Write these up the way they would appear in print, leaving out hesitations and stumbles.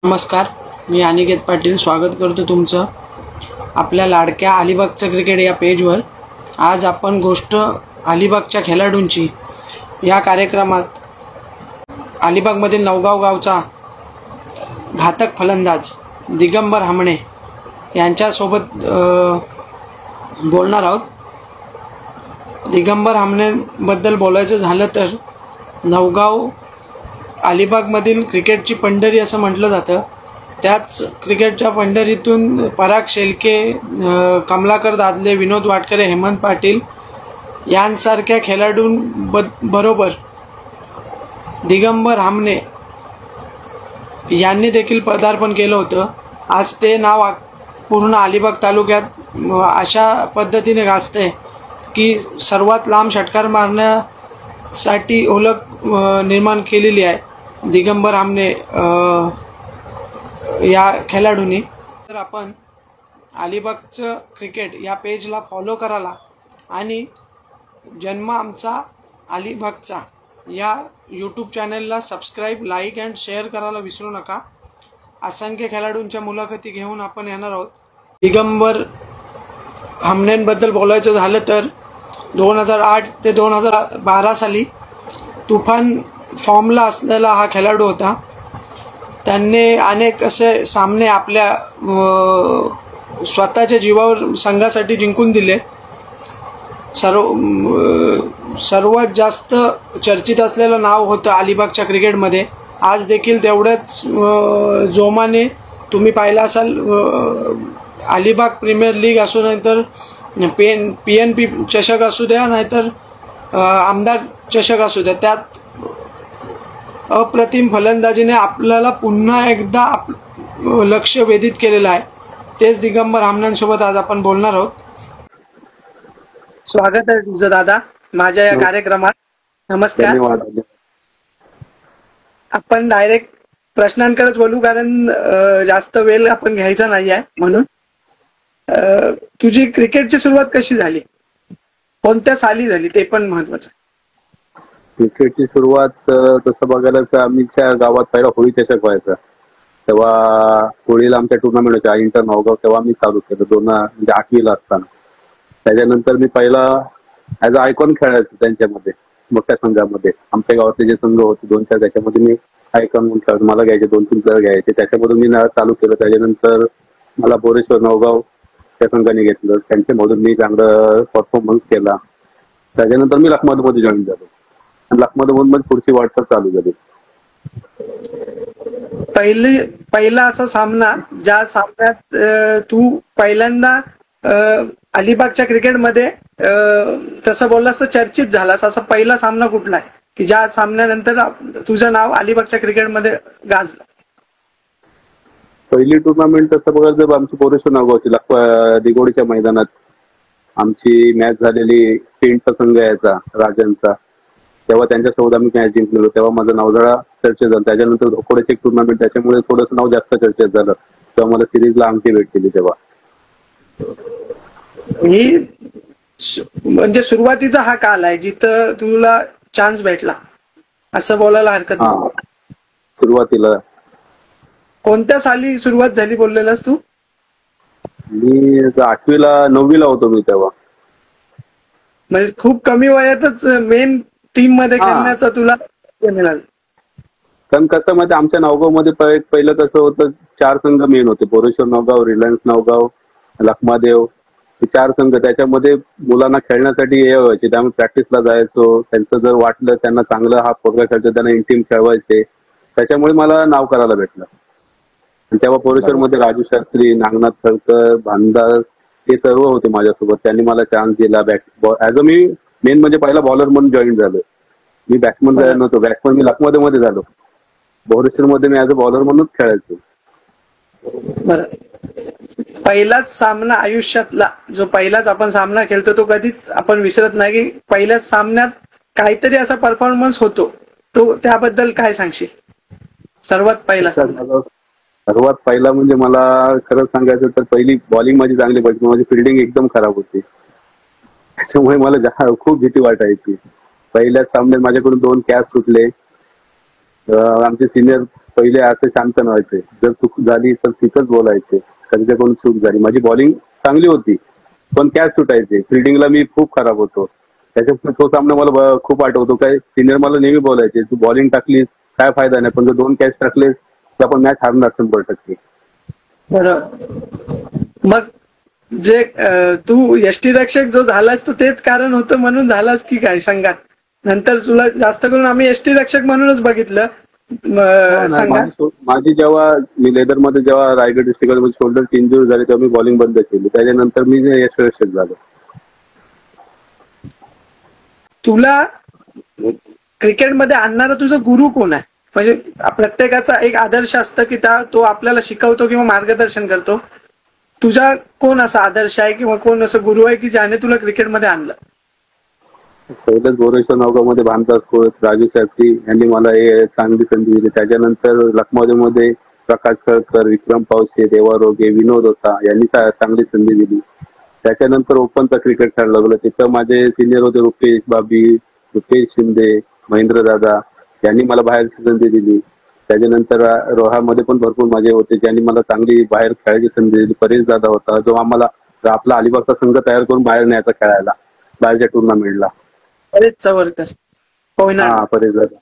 नमस्कार, मी अनिकेत पाटील स्वागत करतो तुमचं आपल्या लाडक्या अलिबागचं क्रिकेट या पेजवर। आज आपण गोष्ट अलिबागच्या खेळाडूंची या कार्यक्रमात अलिबागमधील नवगाव गावचा घातक फलंदाज दिगंबर हमणे यांच्यासोबत बोलणार आहोत। दिगंबर हमणेबद्दल बोलायचं झालं तर नवगाव अलिबागमधील क्रिकेटची पंढरी असं म्हटलं जातं। त्याच क्रिकेटच्या पंढरीतून पराग शेलके, कमलाकर दादले, विनोद वाटकरे, हेमंत पाटील यांसारख्या खेळाडूंबरोबर दिगंबर हमणे यांनी देखील पदार्पण केलं होतं। आज ते नाव पूर्ण अलिबाग तालुक्यात अशा पद्धतीने गाजते की सर्वात लांब षटकार मारण्यासाठी ओळख निर्माण केलेली आहे दिगंबर हमणे या खेळाडूंनी। तर आपण अलिबागचं क्रिकेट या पेजला फॉलो करायला आणि जन्म आमचा अलिबागचा या यूट्यूब चॅनलला सबस्क्राईब, लाईक अँड शेअर करायला विसरू नका। असंख्य खेळाडूंच्या मुलाखती घेऊन आपण येणार आहोत। दिगंबर हमणेंबद्दल बोलायचं झालं तर 2008 ते 2012 साली तुफान फॉर्मला असलेला हा खेळाडू होता। त्यांनी अनेक असे सामने आपल्या स्वतःच्या जीवावर संघासाठी जिंकून दिले। सर्वात जास्त चर्चित असलेलं नाव होतं अलिबागच्या क्रिकेटमध्ये। आज देखील तेवढ्याच जोमाने तुम्ही पाहिला असाल अलिबाग प्रीमियर लीग असो, नाहीतर PNP चषक असू द्या, नाहीतर आमदार चषक असू द्या, त्यात अप्रतिम फलंदाजीने आपल्याला पुन्हा एकदा लक्ष वेधित केलेलं आहे। तेच दिगंबर हमण्यांसोबत आज आपण बोलणार आहोत। स्वागत आहे तुझं दादा माझ्या या कार्यक्रमात। नमस्कार। आपण डायरेक्ट प्रश्नांकडेच बोलू, कारण जास्त वेळ आपण घ्यायचा नाही आहे म्हणून। तुझी क्रिकेटची सुरुवात कशी झाली, कोणत्या साली झाली ते पण महत्वाचं। क्रिकेटची सुरुवात तसं बघायला तर आमच्या गावात पहिला होळी चषक व्हायचा, तेव्हा होळीला आमच्या टुर्नामेंट होत्या इंटर नवगाव, तेव्हा मी चालू केलं म्हणजे 8वीला असताना। त्याच्यानंतर मी पहिला ऍज अ आयकॉन खेळायचो त्यांच्यामध्ये, मोठ्या संघामध्ये। आमच्या गावातले जे संघ होते 2-4 त्याच्यामध्ये मी आयकॉन म्हणून खेळायचो। मला घ्यायचे 2-3 प्लेयर घ्यायचे, त्याच्यामधून मी चालू केलं। त्याच्यानंतर मला बोरेश्वर नवगाव त्या संघाने घेतलं, त्यांच्यामधून मी चांगलं परफॉर्मन्स केला। त्याच्यानंतर मी लखमादमध्ये जॉईन झालो, लखमादमधून मग पुढची वाटचाल चालू झाली। पहिला असा सामना ज्या सामन्यात तू पहिल्यांदा अलिबागच्या क्रिकेटमध्ये तसं बोललास तर चर्चित झालास, असा पहिला सामना कुठला आहे की ज्या सामन्यानंतर तुझं नाव अलिबागच्या क्रिकेटमध्ये गाजलं? पहिली टुर्नामेंट तसं बघायचं आमची बोरेश्वर नवगावची दिगोडीच्या मैदानात आमची मॅच झालेली। टेंटचा संघ यायचा राजांचा, तेव्हा त्यांच्यासोबत आम्ही मॅच जिंकलेलो। तेव्हा माझं नाव जरा चर्चेत झालं। त्याच्यानंतर धोकोड्याची एक टुर्नामेंट, त्याच्यामुळे थोडंसं नाव जास्त चर्चेत झालं, तेव्हा मला सिरीजला अंगठी भेटलेली। तेव्हा ही म्हणजे सुरुवातीचा हा काल आहे जिथं तुला चान्स भेटला असं बोलायला हरकत नाही। सुरुवातीला कोणत्या साली सुरुवात झाली बोललेलास तू? मी 8वीला 9वीला होतो मी तेव्हा। म्हणजे खूप कमी वयातच मेन टीम मध्ये खेळण्याचा तुला मिळालं। कारण कसं मध्ये आमच्या नवगाव मध्ये पहिलं कसं होतं, 4 संघ मेन होते, बोरेश्वर नवगाव, रिलायन्स नवगाव, लखमादेव, हे 4 संघ। त्याच्यामध्ये मुलांना खेळण्यासाठी हे व्हायचे, त्यामुळे प्रॅक्टिसला जायचो। त्यांचं जर वाटलं त्यांना चांगलं हा पोरगा खेळतो, त्यांना इन टीम खेळवायचे, त्याच्यामुळे मला नाव करायला भेटलं। तेव्हा बोरेश्वर मध्ये राजू शास्त्री, नागनाथ खळकर, भानदास हे सर्व होते माझ्यासोबत। त्यांनी मला चान्स दिला ऍज अ मी मेन म्हणजे पहिला बॉलर म्हणून जॉईन झालो। मी बॅट्समन जायला नव्हतो, बॅट्समन मी लखमादेवमध्ये झालो। बोरेश्वर मध्ये मी ऍज अ बॉलर म्हणूनच खेळायचो। पहिलाच सामना आयुष्यातला जो पहिलाच आपण सामना खेळतो तो कधीच आपण विसरत नाही, की पहिल्याच सामन्यात काहीतरी असा परफॉर्मन्स होतो, तो त्याबद्दल काय सांगशील? सर्वात पहिला म्हणजे मला खरं सांगायचं तर पहिली बॉलिंग माझी चांगली पडली, माझी फिल्डिंग एकदम खराब होती, त्याच्यामुळे मला खूप भीती वाटायची। पहिल्याच सामन्यात माझ्याकडून 2 कॅच सुटले। आमचे सिनियर पहिले असं शांत व्हायचे, जर चूक झाली तर तिथंच बोलायचे. कधी कोणी चूक झाली, माझी बॉलिंग चांगली होती पण कॅच सुटायचे. फिल्डिंगला मी खूप खराब होतो. त्याच्यामुळे तो सामना मला खूप आठवतो. काय सिनियर मला नेहमी बोलायचे, तू बॉलिंग टाकलीस काय फायदा नाही, पण जर 2 कॅच टाकलेस तर आपण मॅच हारणार 100%. बरोबर. मग जे तू यष्टीरक्षक जो झालास तो तेच कारण होतं म्हणून झालास की काय संघात? नंतर तुला जास्त करून आम्ही यष्टीरक्षक म्हणूनच बघितलं संघात. माझी जेव्हा मी लेदर मध्ये जेव्हा रायगड डिस्ट्रिक्ट मध्ये शोल्डर इंजुरी झाली तेव्हा मी बॉलिंग बंद केली. त्याच्यानंतर मी यष्टीरक्षक झालो. तुला क्रिकेटमध्ये आणणारा तुझा गुरु कोण आहे? म्हणजे प्रत्येकाचा एक आदर्श असतं की तो आपल्याला शिकवतो किंवा मार्गदर्शन करतो. तुझा कोण असा आदर्श आहे किंवा कोण असं गुरु आहे की ज्याने तुला क्रिकेटमध्ये आणलं? पहिलंच बोरेश्वर नवगावमध्ये भानदास खोत, राजू शास्त्री यांनी मला चांगली संधी दिली. त्याच्यानंतर लखनौमध्ये प्रकाश खळकर, विक्रम पावसे, देवा रोगे, विनोद होता यांनी चांगली संधी दिली. त्याच्यानंतर ओपनचा क्रिकेट खेळायला लागलो. तिथं माझे सिनियर होते रुपेश बाबी, रुपेश शिंदे, महेंद्र दादा यांनी मला बाहेरची संधी दिली. त्याच्यानंतर रोहामध्ये पण भरपूर माझे होते ज्यांनी मला चांगली बाहेर खेळायची संधी दिली. परेश दादा होता जो आम्हाला आपला अलिबागचा संघ तयार करून बाहेर न्यायचा खेळायला बाहेरच्या टुर्नामेंटला. परेश चवरकर, हा परेश दादा.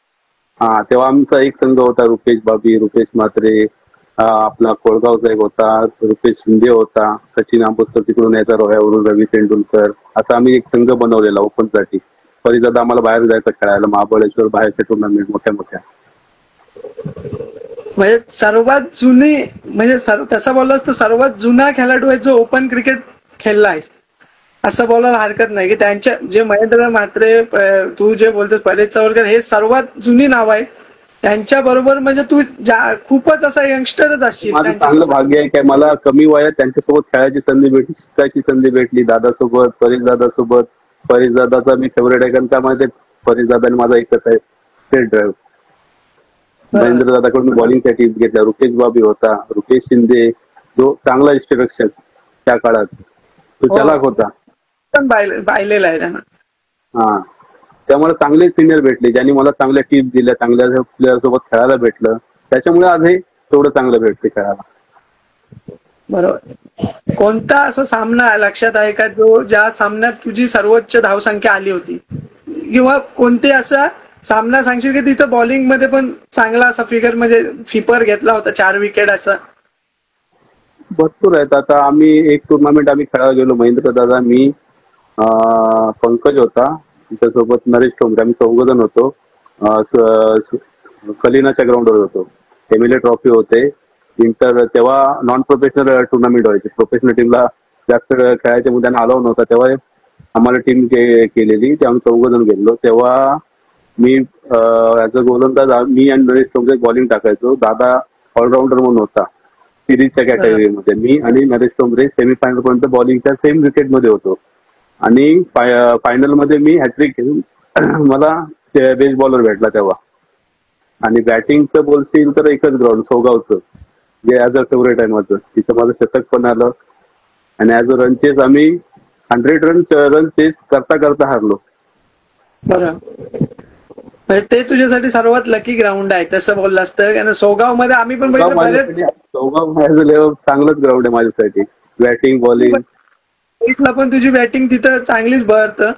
हा तेव्हा आमचा एक संघ होता, रुपेश बाबी, रुपेश म्हात्रे, आपला कोळगावचा एक होता, रुपेश शिंदे होता, सचिन आंबोस्कर तिकडून यायचा रोह्यावरून, रवी तेंडुलकर, असा आम्ही एक संघ बनवलेला ओपनसाठी. परिजादा आम्हाला बाहेर जायचं खेळायला महाबळेश्वर बाहेरच्या टुर्नामेंट मोठ्या. म्हणजे सर्वात जुनी म्हणजे तसं बोललास तर सर्वात जुना खेळाडू आहे जो ओपन क्रिकेट खेळला आहेस असं बोलायला हरकत नाही. की त्यांच्या जे महेंद्र म्हात्रे, तू जे बोलतोस परेश चवरकर, हे सर्वात जुनी नाव आहे. त्यांच्या बरोबर म्हणजे तू खूपच असा यंगस्टरच असशील. माझं चांगलं भाग्य आहे काय मला कमी वयात त्यांच्यासोबत खेळायची संधी भेटली, शिकायची संधी भेटली. दादासोबत, परेश दादासोबत. परेश दादाचा मी फेवरेट आहे कारण त्यामध्ये परेश दादा माझा एकच आहे स्टेट ड्राईव्ह. महेंद्र दादाकडून बॉलिंगच्या टिप्स घेतल्या. रुपेश बाबी होता, रुपेश शिंदे जो चांगला यष्टीरक्षक त्या काळात, तो चालाक होता. पण पाहिलेला आहे त्यांना. हा त्यामुळे चांगले सिनियर भेटले ज्यांनी मला चांगल्या टिप्स दिल्या, चांगल्या प्लेअर सोबत खेळायला भेटलं. त्याच्यामुळे आज हे तेवढं चांगलं भेटते खेळायला. बरोबर. कोणता असा सामना लक्षात आहे का ज्या सामन्यात तुझी सर्वोच्च धावसंख्या आली होती, किंवा कोणते असा सामना सांगशील की तिथं बॉलिंग मध्ये पण चांगला असा फिगर म्हणजे फिपर घेतला होता 4 विकेट असं? भरपूर आहेत. आता आम्ही एक टुर्नामेंट खेळायला गेलो, महेंद्र दादा, मी, पंकज होता, त्याच्यासोबत नरेश ठोंबरे, आम्ही 4 जण होतो. कलिनाच्या ग्राउंडवर होतो. एमएलए ट्रॉफी होते. इंटर तेव्हा नॉन प्रोफेशनल टुर्नामेंट व्हायचे. प्रोफेशनल टीमला जास्त खेळायच्या मुद्द्याने अलाव नव्हता. तेव्हा आम्हाला टीम केलेली, ते आम्ही 4 जण गेलो. तेव्हा मी ऍज अ गोलंदाज मी आणि नरेश ठोंबरे बॉलिंग टाकायचो. दादा ऑलराऊंडर म्हणून होता सिरीजच्या कॅटेगरीमध्ये. मी आणि नरेश ठोंबरे सेमीफायनल पर्यंत बॉलिंगच्या सेम विकेट मध्ये होतो आणि फायनल मध्ये मी हॅट्रिक घेऊन मला बेस्ट बॉलर भेटला तेव्हा. आणि बॅटिंगचं बोलशील तर एकच ग्राउंड सोगावचं, जे ऍज अ फेवरेट आहे माझं. तिथं माझं शतक पण आलं आणि ऍज अ रन चेस आम्ही 100 रन चेस करता हारलो. बरं, म्हणजे ते तुझ्यासाठी सर्वात लकी ग्राउंड आहे तसं बोललं असतं. कारण सोगाव मध्ये आम्ही पण सोगाव ऍज अ लेवल चांगलंच ग्राउंड आहे माझ्यासाठी. बॅटिंग बॉलिंग पण तुझी बॅटिंग तिथं चांगलीच भरतं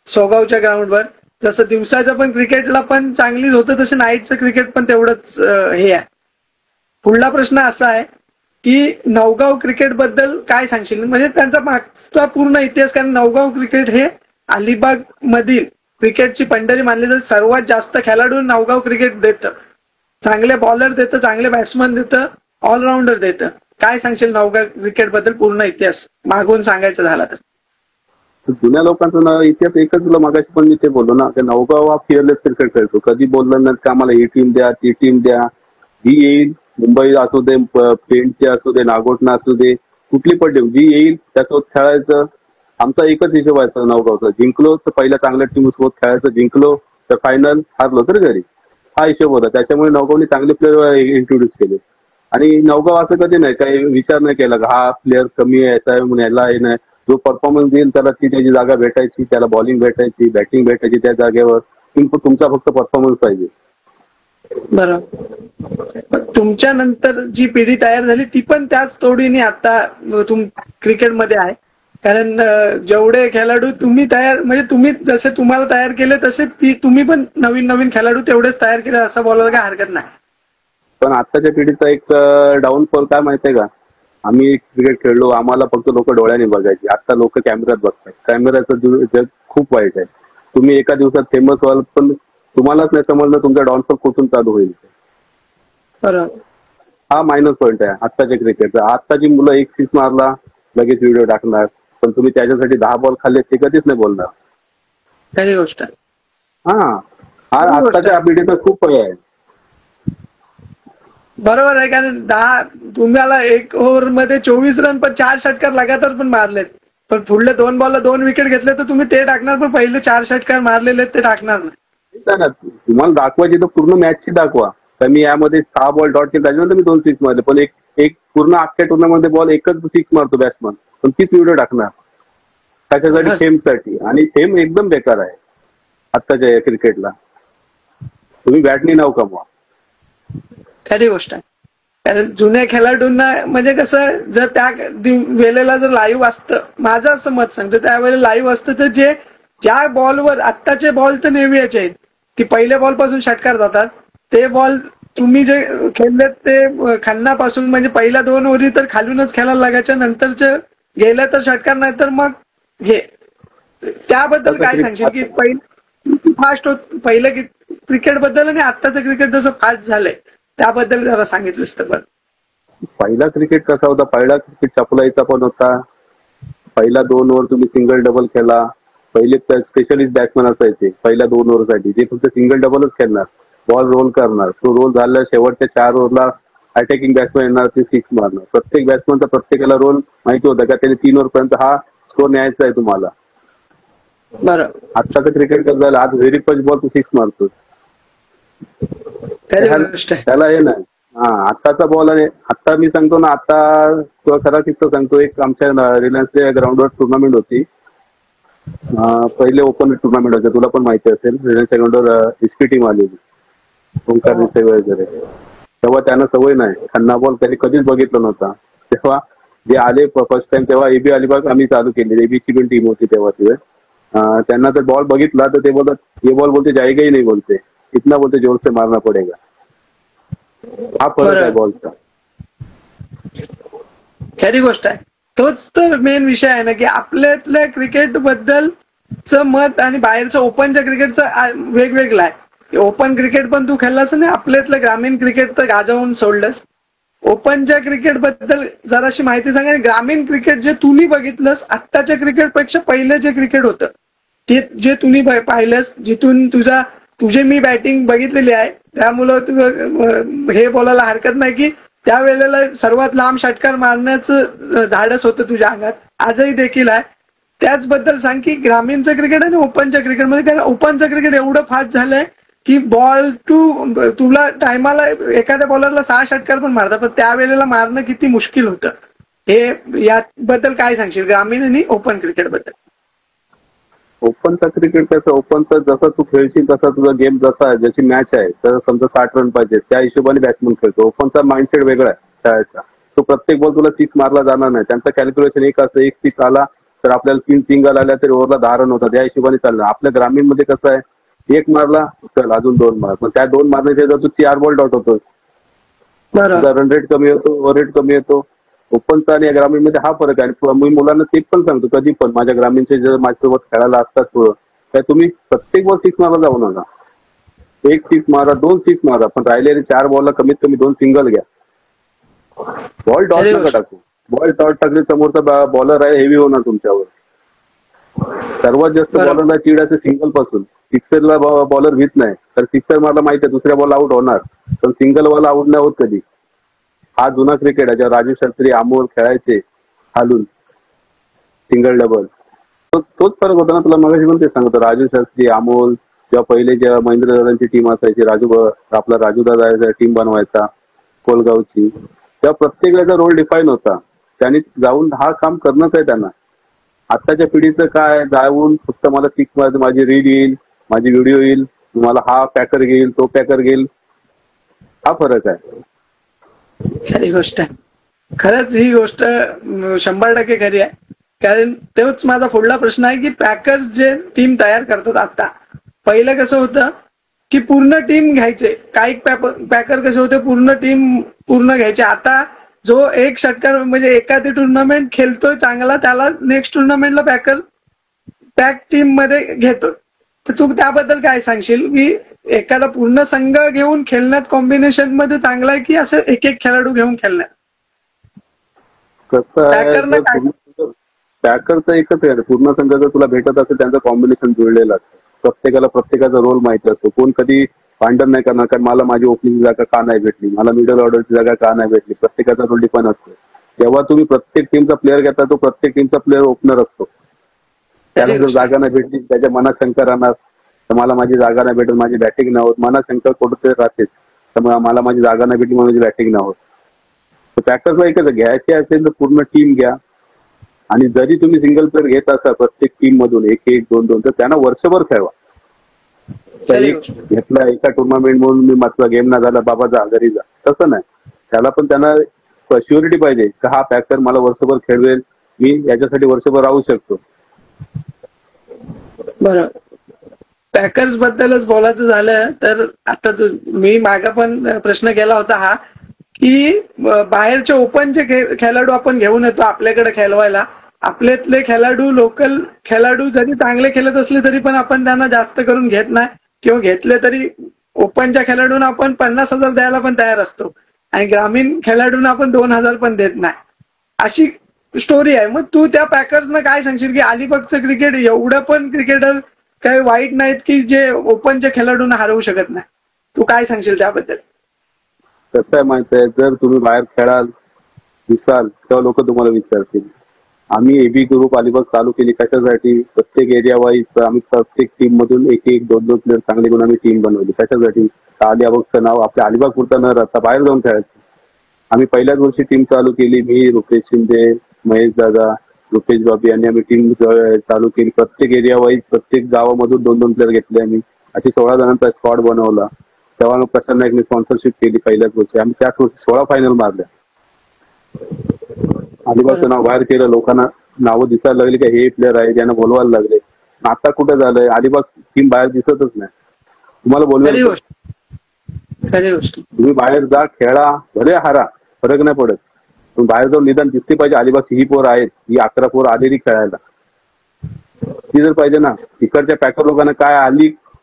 सोगावच्या ग्राउंडवर. जसं दिवसाच्या पण क्रिकेटला पण चांगलीच होतं तसं नाईटचं क्रिकेट पण तेवढंच हे आहे. पुढला प्रश्न असा आहे की नवगाव क्रिकेट बद्दल काय सांगशील? म्हणजे त्यांचा मागचा पूर्ण इतिहास. कारण नवगाव क्रिकेट हे अलिबाग मधील क्रिकेटची पंढरी मानली जाते. सर्वात जास्त खेळाडू नवगाव क्रिकेट देतं, चांगले बॉलर देतं, चांगले बॅट्समन देतं, ऑलराऊंडर देतं. काय सांगशील नवगाव क्रिकेट बद्दल पूर्ण इतिहास मागून सांगायचं झाला तर? जुन्या लोकांचा इतिहास एकच तुला मागाशी पण मी ते बोललो ना, की नवगाव हा फिअरलेस क्रिकेट खेळतो. कधी बोललं नाही की आम्हाला ही टीम द्या, ती टीम द्या, जी येईल, मुंबई असू दे, पेंटचे असू दे, नागोठणा असू दे, कुठली पण टीम जी येईल त्यासोबत खेळायचं. आमचा एकच हिशोब आहे नवगावचा, जिंकलो तर पहिल्या चांगल्या टीम सोबत खेळायचं, जिंकलो तर फायनल, हारलो तर घरी, हा हिशोब होता. त्याच्यामुळे नवगावने चांगले प्लेअर इंट्रोड्यूस केले. आणि नवगाव असं कधी नाही काही विचार नाही केला का हा प्लेअर कमी आहे याचा म्हणून याला हे नाही. जो परफॉर्मन्स देईल त्याला ती त्याची जागा भेटायची, त्याला बॉलिंग भेटायची, बॅटिंग भेटायची त्या जागेवर. तुमचा फक्त परफॉर्मन्स पाहिजे. बरोबर. तुमच्या नंतर जी पिढी तयार झाली ती पण त्याच तोडीने आता क्रिकेटमध्ये आहे. कारण जेवढे खेळाडू तुम्ही तयार म्हणजे तुम्ही जसे तुम्हाला तयार केले तसे तुम्ही पण नवीन नवीन खेळाडू तेवढेच तयार केले असं बोलायला काय हरकत नाही. पण आत्ताच्या पिढीचा एक डाऊनफॉल काय माहितीये का, आम्ही क्रिकेट खेळलो, आम्हाला फक्त लोक डोळ्याने बघायची, आता लोक कॅमेऱ्यात बघतात. कॅमेऱ्याचं जग खूप वाईट आहे. तुम्ही एका दिवसात फेमस व्हाल पण तुम्हालाच नाही समजलं तुमचा डाऊनफॉल कुठून चालू होईल. बरोबर. हा मायनस पॉईंट आहे आत्ताच्या क्रिकेटचा. आत्ताची मुलं एक सिक्स मारला लगेच व्हिडिओ टाकणार, पण तुम्ही त्याच्यासाठी 10 बॉल खाल्ले ते कधीच नाही बोलणार. खरी गोष्ट आहे. हा हा आत्ताच्या पिढीचा खूप पर्याय आहे. बरोबर आहे. कारण तुम्हाला 1 ओव्हर मध्ये 24 रन पण 4 षटकार लगातार पण मारलेत, पण पुढले 2 बॉलला 2 विकेट घेतले तर तुम्ही ते टाकणार, पण पहिले 4 षटकार मारलेले ते टाकणार नाही. तुम्हाला दाखवायची तर पूर्ण मॅचची दाखवा. तर मी यामध्ये 6 बॉल डॉट केले, त्याच्यानंतर मी 2 सिक्स मारले, पण एक पूर्ण अख्ख्या टुर्नामेंटमध्ये बॉल एकच सिक्स मारतो बॅट्समन, पण तीच व्हिडिओ टाकणार त्याच्यासाठी, फेमसाठी. आणि फेम एकदम बेकार आहे आत्ताच्या क्रिकेटला. तुम्ही बॅटनी नाव कमवा. खरी गोष्ट आहे. कारण जुन्या खेळाडूंना म्हणजे कसं, जर त्या वेळेला जर लाईव्ह असतं, माझं असं मत सांगतो, त्यावेळेला लाईव्ह असतं तर ज्या बॉलवर आत्ताचे बॉल तर नेहमी याचे आहेत की पहिल्या बॉल पासून षटकार जातात, ते बॉल तुम्ही जे खेळलेत ते खन्नापासून म्हणजे पहिल्या 2 ओव्हरी तर खालूनच खेळायला लागायच्या, नंतरचे गेलं तर षटकार, नाही तर मग हे. त्याबद्दल काय सांगशील की फास्ट होत पहिलं क्रिकेट बद्दल आणि आत्ताचं क्रिकेट जसं फास्ट झालंय त्याबद्दल जरा सांगितलंस तर बरं. पहिला क्रिकेट कसा होता, पहिला क्रिकेट चपलाईचा पण होता. पहिला 2 ओव्हर तुम्ही सिंगल डबल खेळला. पहिले स्पेशलिस्ट बॅट्समन असायचे पहिल्या 2 ओव्हरसाठी, जे फक्त सिंगल डबलच खेळणार, बॉल रोल करणार. तो रोल झाला शेवटच्या 4 ओव्हरला अटॅकिंग बॅट्समन येणार, ते सिक्स मारणार. प्रत्येक बॅट्समनचा प्रत्येकाला रोल माहिती होता का त्याने 3 ओव्हरपर्यंत हा स्कोर न्यायचा आहे तुम्हाला. बरं. आत्ताचं क्रिकेट कसं झालं, आज व्हेरी फर्स्ट बॉल तू सिक्स मारतो, त्याला हे नाही. हा आत्ताचा बॉल आहे. आता मी सांगतो ना, आता खरा किस्सा सांगतो. एक आमच्या रिलायन्सच्या ग्राउंडवर टुर्नामेंट होती, पहिले ओपन टुर्नामेंट होते, तुला पण माहिती असेल. रिलायन्सच्या ग्राउंडवर इस्की टीम आलेली, ओंकार देसाई वगैरे. तेव्हा त्यांना सवय नाही, खन्ना बॉल त्यांनी कधीच बघितला नव्हता. तेव्हा जे आले फर्स्ट टाइम, तेव्हा एबी अलिबाग आम्ही चालू केली, एबीची पण टीम होती तेव्हा. त्यांना तर बॉल बघितला तर ते बोलतात, ये बॉल बोलते जाएगा नाही, बोलते इतना, बोलते जोर से मारना पडेगा. हा फरक आहे बॉलचा. खरी गोष्ट आहे. तोच तर मेन विषय आहे ना, की आपल्यातल्या क्रिकेट बद्दलचं मत आणि बाहेरचं ओपनच्या क्रिकेटचं वेगवेगळं आहे. ओपन क्रिकेट पण तू खेळलास आणि आपल्यातलं ग्रामीण क्रिकेट तर गाजवून सोडलंस. ओपनच्या क्रिकेट बद्दल जराशी माहिती सांग. आणि ग्रामीण क्रिकेट जे तुम्ही बघितलंस आत्ताच्या क्रिकेटपेक्षा पहिलं जे क्रिकेट होतं ते जे तुम्ही पाहिलंस, जिथून तुझे मी बॅटिंग बघितलेली आहे, त्यामुळं हे बोलायला हरकत नाही की त्यावेळेला सर्वात लांब षटकार मारण्याचं धाडस होतं तुझ्या अंगात, आजही देखील आहे. त्याचबद्दल सांग की ग्रामीणचं क्रिकेट आणि ओपनच्या क्रिकेटमध्ये, कारण ओपनचं क्रिकेट एवढं फास्ट झालंय की बॉल तुला टायमाला एखाद्या बॉलरला 6 षटकार पण मारतात, पण त्यावेळेला मारणं किती मुश्किल होतं. हे याबद्दल काय सांगशील ग्रामीण आणि ओपन क्रिकेट बद्दल? ओपनचा क्रिकेट कसं, ओपनचा जसं तू खेळशील तसा तुझा गेम, जसा जशी मॅच आहे तर समजा 60 रन पाहिजे, त्या हिशोबाने बॅट्समन खेळतो. ओपनचा माइंडसेट वेगळा आहे खेळायचा. तो प्रत्येक बॉल तुला सिक्स मारला जाणार नाही. त्यांचं कॅल्क्युलेशन एक असतं, एक सिक्स आला तर आपल्याला 3 सिंगल आल्या तरी ओव्हरला 10 रन होतात, या हिशोबाने चाललं. आपल्या ग्रामीणमध्ये कसं आहे, एक मारला चल अजून 2 मार, पण त्या 2 मारण्याच्या जर तू 4 बॉल डॉट होतोस, तुझा रन रेट कमी होतो, ओव्हर रेट कमी येतो. ओपनचा आणि ग्रामीणमध्ये हा फरक आहे. मी मुलांना ते पण सांगतो, कधी पण माझ्या ग्रामीणचे जे माझ्यासोबत खेळायला असतात थोडं, काय तुम्ही प्रत्येक बॉल सिक्स मारा जाऊ नका. 1 सिक्स मारा, 2 सिक्स मारा, पण राहिलेले 4 बॉलला कमीत कमी 2 सिंगल घ्या. बॉल डॉट नका टाकू. बॉल डॉट टाकले समोरचा बॉलर आहे हेवी होणार तुमच्यावर. सर्वात जास्त बॉलरला चीड असते सिंगल पासून. सिक्सरला बॉलर भीत नाही, तर सिक्सर मारला माहिती आहे दुसऱ्या बॉल आउट होणार, पण सिंगल बॉल आउट नाही होत कधी. हा जुना क्रिकेट आहे, जेव्हा राजू शास्त्री, अमोल खेळायचे हालून सिंगल डबल, तोच फरक होता ना. तुला मगाशी पण ते सांगतो, राजू शास्त्री, अमोल, जेव्हा पहिले जेव्हा महेंद्र दादांची टीम असायची, आपला राजू दादा टीम बनवायचा कोलगावची, तेव्हा प्रत्येकाचा रोल डिफाईन होता. त्यांनी जाऊन हा काम करणंच आहे त्यांना. आत्ताच्या पिढीचं काय, जाऊन फक्त मला सिक्स माझी रील येईल, माझी व्हिडिओ येईल, मला हा पॅकर घेईल, तो पॅकर घेईल, हा फरक आहे. खरी गोष्ट आहे. खरंच ही गोष्ट 100% खरी आहे. कारण तोच माझा पुढला प्रश्न आहे की पॅकर्स जे टीम तयार करतात आता, पहिलं कसं होतं की पूर्ण टीम घ्यायचे, काही पॅकर कसे होते पूर्ण टीम पूर्ण घ्यायचे. आता जो एक षटकार म्हणजे एखादी टुर्नामेंट खेळतोय चांगला त्याला नेक्स्ट टुर्नामेंटला पॅकर पॅक टीम मध्ये घेतो. तर तू त्याबद्दल काय सांगशील की एखादा पूर्ण संघ घेऊन खेळण्यात कॉम्बिनेशन मध्ये चांगला आहे की असं एक एक खेळाडू घेऊन खेळण्यात? कसं आहे, पॅकरला काय पॅकरचं एकच आहे, पूर्ण संघ जर तुला भेटत असेल त्यांचं कॉम्बिनेशन जुळलेलं असतं. प्रत्येकाला प्रत्येकाचा रोल माहिती असतो. कोण कधी भांडण नाही करणार कारण मला माझी ओपनिंग जागा का नाही भेटली, मला मिडल ऑर्डरची जागा का नाही भेटली. प्रत्येकाचा रोल डिपेंड असतो. जेव्हा तुम्ही प्रत्येक टीमचा प्लेअर घेता तो प्रत्येक टीमचा प्लेअर ओपनर असतो. त्याला जर जागा नाही भेटली त्याच्या मनात शंका राहणार, तर मला माझी जागा नाही भेटत, माझी बॅटिंग नाही होत. मनात शंका कुठेतरी राहतेच, तर मला माझी जागा नाही भेटली, माझी बॅटिंग नाही होत. तर पॅकर्सला एकच घ्यायचे असेल तर पूर्ण टीम घ्या. आणि जरी तुम्ही सिंगल प्लेअर घेत असाल प्रत्येक टीम मधून एक एक दोन दोन, तर त्यांना वर्षभर खेळवा. घेतला एका टुर्नामेंट म्हणून मी माझा गेम ना झाला बाबा जा घरी जा, तसं नाही. त्याला पण त्यांना श्युरिटी पाहिजे की हा पॅकर मला वर्षभर खेळवेल, मी याच्यासाठी वर्षभर राहू शकतो. बरोबर. पॅकर्स बद्दलच बोलायचं झालं तर आता मी मागा पण प्रश्न केला होता हा की बाहेरचे ओपनचे खेळाडू आपण घेऊन येतो आपल्याकडे खेळवायला. आपल्यातले खेळाडू लोकल खेळाडू जरी चांगले खेळत असले तरी पण आपण त्यांना जास्त करून घेत नाही, किंवा घेतले तरी ओपनच्या खेळाडूंना आपण 50,000 द्यायला पण तयार असतो आणि ग्रामीण खेळाडूंना आपण 2,000 पण देत नाही. अशी स्टोरी आहे. मग तू त्या पॅकर्सना काय सांगशील की अलिबागचं क्रिकेट एवढं पण क्रिकेटर काही वाईट नाहीत की जे ओपनच्या खेळाडूंना हरवू शकत नाही? तू काय सांगशील त्याबद्दल? कसं आहे माहित आहे, जर तुम्ही बाहेर खेळाल दिसाल तेव्हा लोक तुम्हाला विचारतील. आम्ही एबी ग्रुप अलिबाग चालू केली कशासाठी? प्रत्येक एरिया वाईज आम्ही प्रत्येक टीम मधून एक एक दोन दोन प्लेअर चांगले घेऊन आम्ही टीम बनवली. कशासाठी? अलिबागचं नाव आपल्या अलिबाग पुरता न राहता बाहेर जाऊन खेळायचं. आम्ही पहिल्याच वर्षी टीम चालू केली. मी, रुपेश शिंदे, महेश दादा, रुपेश बाबी यांनी आम्ही टीम चालू केली. प्रत्येक एरिया वाईज प्रत्येक गावामधून दोन दोन प्लेअर घेतले आम्ही. अशी 16 जणांचा स्क्वॉड बनवला. तेव्हा मग प्रशांत नाईकने स्पॉन्सरशिप केली पहिल्याच वर्षी. आम्ही त्याच वर्षी 16 फायनल मारल्या. अलिबागचं नाव बाहेर केलं, लोकांना नावं दिसायला लागली की हे प्लेअर आहे, ज्यांना बोलवायला लागले. आता कुठे झालंय, अलिबाग टीम बाहेर दिसतच नाही. तुम्हाला बोलवायला तुम्ही बाहेर जा, खेळा, भले हारा, फरक नाही पडत. तुम्ही बाहेर जाऊन निदान दिसली पाहिजे अलिबागची ही पोरं आहेत, ही 11 पोरं आलेली खेळायला, ती जर पाहिजे ना. इकडच्या पॅकर लोकांना काय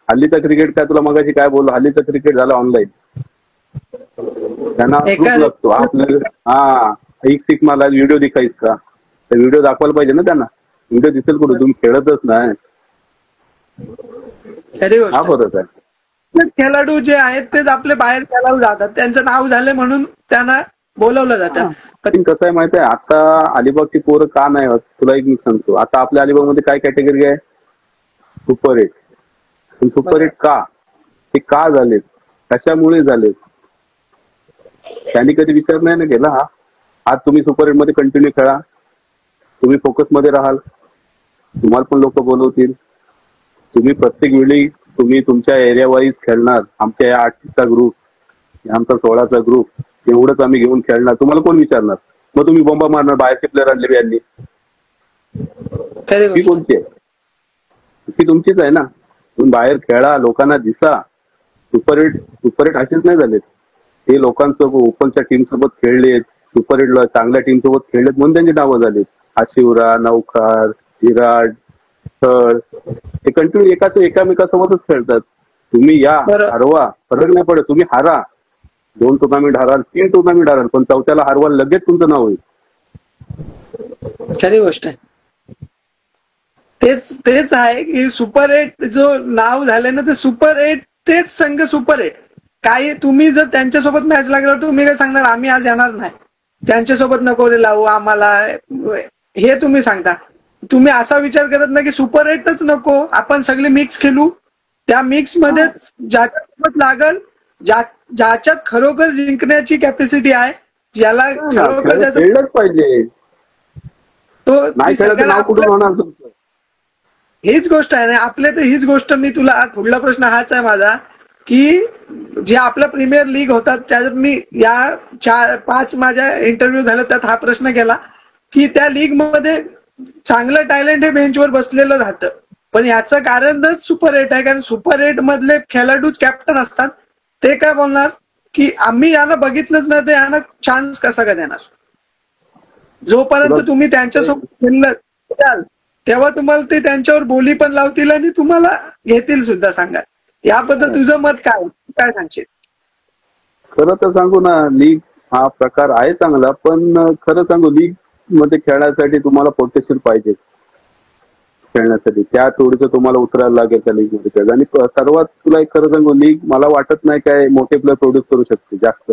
हल्लीचं क्रिकेट काय, तुला मगाशी काय बोललो, हल्लीचं क्रिकेट झालं ऑनलाईन. त्यांना प्रूफ लागतो आपल्याला. हा एक सिक मला व्हिडिओ दिखाईस का, तर व्हिडिओ दाखवायला पाहिजे ना त्यांना. व्हिडिओ दिसेल कुठे, तुम्ही खेळतच नाही. हा फरक आहे. खेळाडू जे आहेत तेच आपले बाहेर खेळायला जातात, त्यांचं नाव झाले म्हणून त्यांना बोलवलं जातं. पण कसं आहे माहिती आहे, आता अलिबागची पोरं का नाही होत तुला एक मी सांगतो. आता आपल्या अलिबाग मध्ये काय कॅटेगरी आहे? सुपर 8. सुपर 8 का? ते का झालेत, कशामुळे झालेत, त्यांनी कधी विचार नाही ना केला. आज तुम्ही सुपर 8 मध्ये कंटिन्यू खेळा, तुम्ही फोकस मध्ये राहाल, तुम्हाला पण लोक बोलवतील. तुम्ही प्रत्येक वेळी तुम्ही तुमच्या एरिया वाईज खेळणार. आमच्या या 8चा ग्रुप, आमचा 16चा ग्रुप, एवढंच आम्ही घेऊन खेळणार. तुम्हाला कोण विचारणार? मग तुम्ही बोंबा मारणार बाहेरचे प्लेअर आणले यांनी. ती कोणची आहे? ती तुमचीच आहे ना. तुम्ही बाहेर खेळा, लोकांना दिसा. सुपर 8 असेच नाही झालेत. ते लोकांसोबत ओपनच्या टीम सोबत खेळलेत, सुपर 8 चांगल्या टीम सोबत खेळलेत म्हणून त्यांची नावं झालीत. आशिवरा, नौकार, विराट, थळ, ते कंटिन्यू एकामेकासोबतच खेळतात. तुम्ही या, हरवा, फरक नाही पडत. तुम्ही हारा, 2 टुर्नामेंट हाराल, 3 टुर्नामेंट हाराल, पण 4थ्याला हारवाल लगेच तुमचं नाव होईल. खरी गोष्ट आहे. तेच आहे की सुपर 8 जो नाव झालंय ना, ते सुपर 8 तेच संघ सुपर 8. काही तुम्ही जर त्यांच्यासोबत मॅच लागल्यावर तुम्ही काय सांगणार, आम्ही आज येणार नाही, त्यांच्यासोबत नको रे लावू आम्हाला, हे तुम्ही सांगता. तुम्ही असा विचार करत नाही की सुपर 8च नको, आपण सगळे मिक्स खेळू. त्या मिक्स मध्येच ज्याच्यासोबत लागल, ज्याच्यात खरोखर जिंकण्याची कॅपॅसिटी आहे, ज्याला खरोखर खेळलंच पाहिजे, तो नाही खेळलं नाव कुठून होणार तुमचं. हीच गोष्ट आहे ना आपल्या. तर हीच गोष्ट मी तुला पुढला प्रश्न हाच आहे माझा की जे आपलं प्रीमियर लीग होतात त्याच्यात मी या 4-5 माझ्या इंटरव्ह्यू झाल्या त्यात हा प्रश्न केला की त्या लीग मध्ये चांगलं टॅलेंट हे बेंचवर बसलेलं राहतं, पण याचं कारणच सुपर 8 आहे. कारण सुपर 8 मधले खेळाडूच कॅप्टन असतात. ते काय बोलणार की आम्ही यांना बघितलंच नाही तर यांना चान्स कसा काय देणार. जोपर्यंत तुम्ही त्यांच्यासोबत खेळलं तेव्हा तुम्हाला ते त्यांच्यावर बोली पण लावतील आणि तुम्हाला घेतील सुद्धा. सांगा याबद्दल तुझं मत काय सांगशील? खरं तर सांगू ना, लीग हा प्रकार आहे चांगला, पण खरं सांगू लीग मध्ये खेळण्यासाठी तुम्हाला पोटेन्शियल पाहिजे. खेळण्यासाठी त्या थोडीचं तुम्हाला उतरायला लागेल त्या लीग मध्ये खेळ. आणि सर्वात तुला एक खरं सांगू, लीग मला वाटत नाही काय मोठे प्लेअर प्रोड्यूस करू शकते जास्त.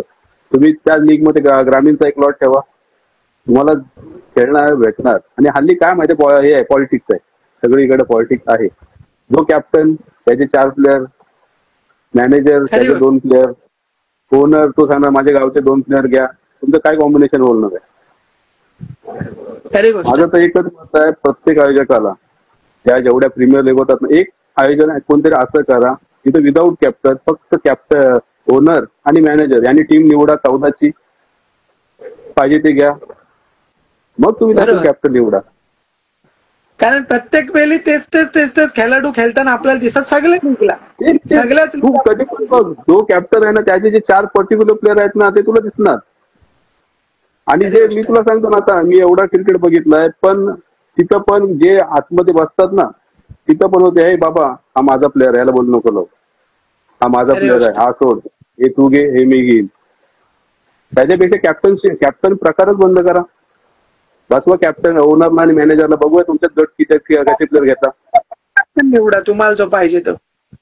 तुम्ही त्या लीग मध्ये ग्रामीणचा एक लॉट ठेवा, तुम्हाला खेळणार भेटणार. आणि हल्ली काय माहिती हे आहे, पॉलिटिक्स आहे, सगळीकडे पॉलिटिक्स आहे. जो कॅप्टन त्याचे 4 प्लेअर, मॅनेजर त्याचे 2 प्लेअर, ओनर तो सांगणार माझ्या गावचे 2 प्लेअर घ्या. तुमचं काय कॉम्बिनेशन बोलणार आहे? माझं तर एकच मत आहे, प्रत्येक आयोजकाला त्या जेवढ्या प्रीमियर लीग होतात ना, एक आयोजन कोणतरी असं करा तिथे विदाऊट कॅप्टन, फक्त कॅप्टन, ओनर आणि मॅनेजर यांनी टीम निवडा 14ची पाहिजे ते घ्या, मग तुम्ही त्यातून कॅप्टन निवडा. कारण प्रत्येक वेळी तेच खेळाडू खेळताना आपल्याला दिसत सगळे जिंकला. सगळ्याच तू कधी पण बघ, जो कॅप्टन आहे ना त्याचे जे 4 पर्टिक्युलर प्लेअर आहेत ना ते तुला दिसणार. आणि जे मी तुला सांगतो ना, आता मी एवढा क्रिकेट बघितलाय, पण तिथं पण जे आतमध्ये बसतात ना तिथं पण होते, हे बाबा हा माझा प्लेअर, याला बोलू नको लावू, हा माझा प्लेअर आहे, हा सोड, हे तू घे, हे मी घेईन. त्याच्यापेक्षा कॅप्टन प्रकारच बंद करा. बसवा कॅप्टन, ओनरला आणि मॅनेजरला, बघूया तुमच्यात गट्स किती कसे प्लेअर घेता, निवडा तुम्हाला जो पाहिजे तो.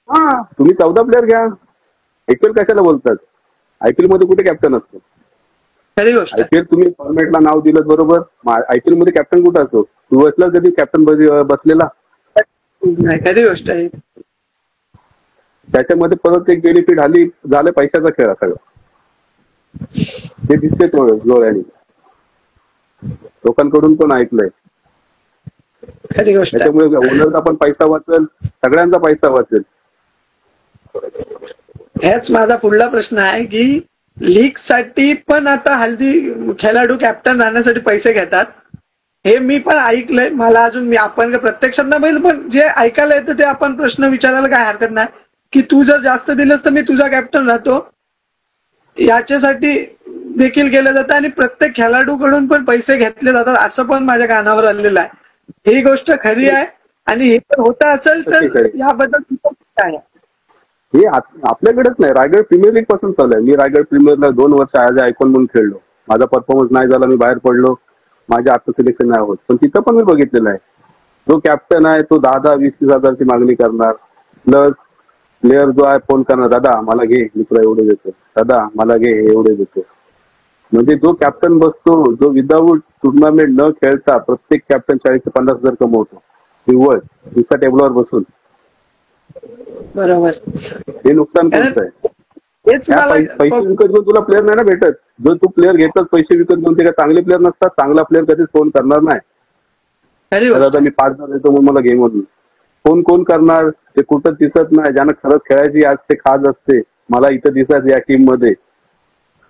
हा तुम्ही 14 प्लेअर घ्या. IPL कशाला बोलतात? IPL मध्ये कुठे कॅप्टन असतो? IPL तुम्ही फॉर्मॅटला नाव दिलं बरोबर, IPL मध्ये कॅप्टन कुठं असतो? सुरुवातीला कधी कॅप्टन बसलेला कधी गोष्ट आहे. त्याच्यामध्ये परत एक बेनिफिट हल्ली झालं, पैशाचा खेळ सगळं ते दिसते डोळ्याने, लोकांकडून पण ऐकलंय. त्याच्यामुळे ओनरचा पण पैसा वाचेल, सगळ्यांचा पैसा वाचेल. हेच माझा पुढला प्रश्न आहे की लीग साठी पण आता हल्ली खेळाडू कॅप्टन राहण्यासाठी पैसे घेतात. हे मी पण ऐकलंय. मला अजून आपण प्रत्यक्षात नाही बघितलं, पण जे ऐकायला येतं ते आपण प्रश्न विचारायला काय हरकत नाही की तू जर जास्त दिलंस तर मी तुझा कॅप्टन राहतो. याच्यासाठी देखील केलं जातं आणि प्रत्येक खेळाडूकडून पण पैसे घेतले जातात असं पण माझ्या कानावर आलेलं आहे. ही गोष्ट खरी आहे आणि हे जर होत असेल तर याबद्दल काय? हे आपल्याकडेच नाही, रायगड प्रीमियर लीग पासून चालू आहे. मी रायगड प्रीमियरला 2 वर्ष ऍज आयकॉन म्हणून खेळलो. माझा परफॉर्मन्स नाही झाला, मी बाहेर पडलो, माझ्या आता सिलेक्शन नाही होत. पण तिथं पण मी बघितलेलं आहे, जो कॅप्टन आहे तो 10-10, 20-20 हजारची मागणी करणार. प्लस प्लेअर जो आहे फोन करणार, दादा मला घे, मी तुला एवढे देतो, दादा मला घे, एवढे देतो. म्हणजे जो कॅप्टन बसतो, जो विदाऊट टुर्नामेंट न खेळता प्रत्येक कॅप्टन 40 ते 50 हजार कमवतो निव्वळ दुसऱ्या टेबलवर बसून. बरोबर, हे नुकसान कोणतं आहे? पैसे विकत घेऊन तुला प्लेअर नाही ना भेटत. जो तू प्लेअर घेतात पैसे विकत घेऊन, ते काय चांगले प्लेअर नसतात. चांगला प्लेअर कधीच फोन करणार नाही, दादा मी 5 हजार देतो म्हणून मला घे म्हणून. फोन कोण करणार? ते कुठं दिसत नाही, ज्यांना खरंच खेळायची असते, खाज असते, मला इथं दिसायचं या टीम मध्ये,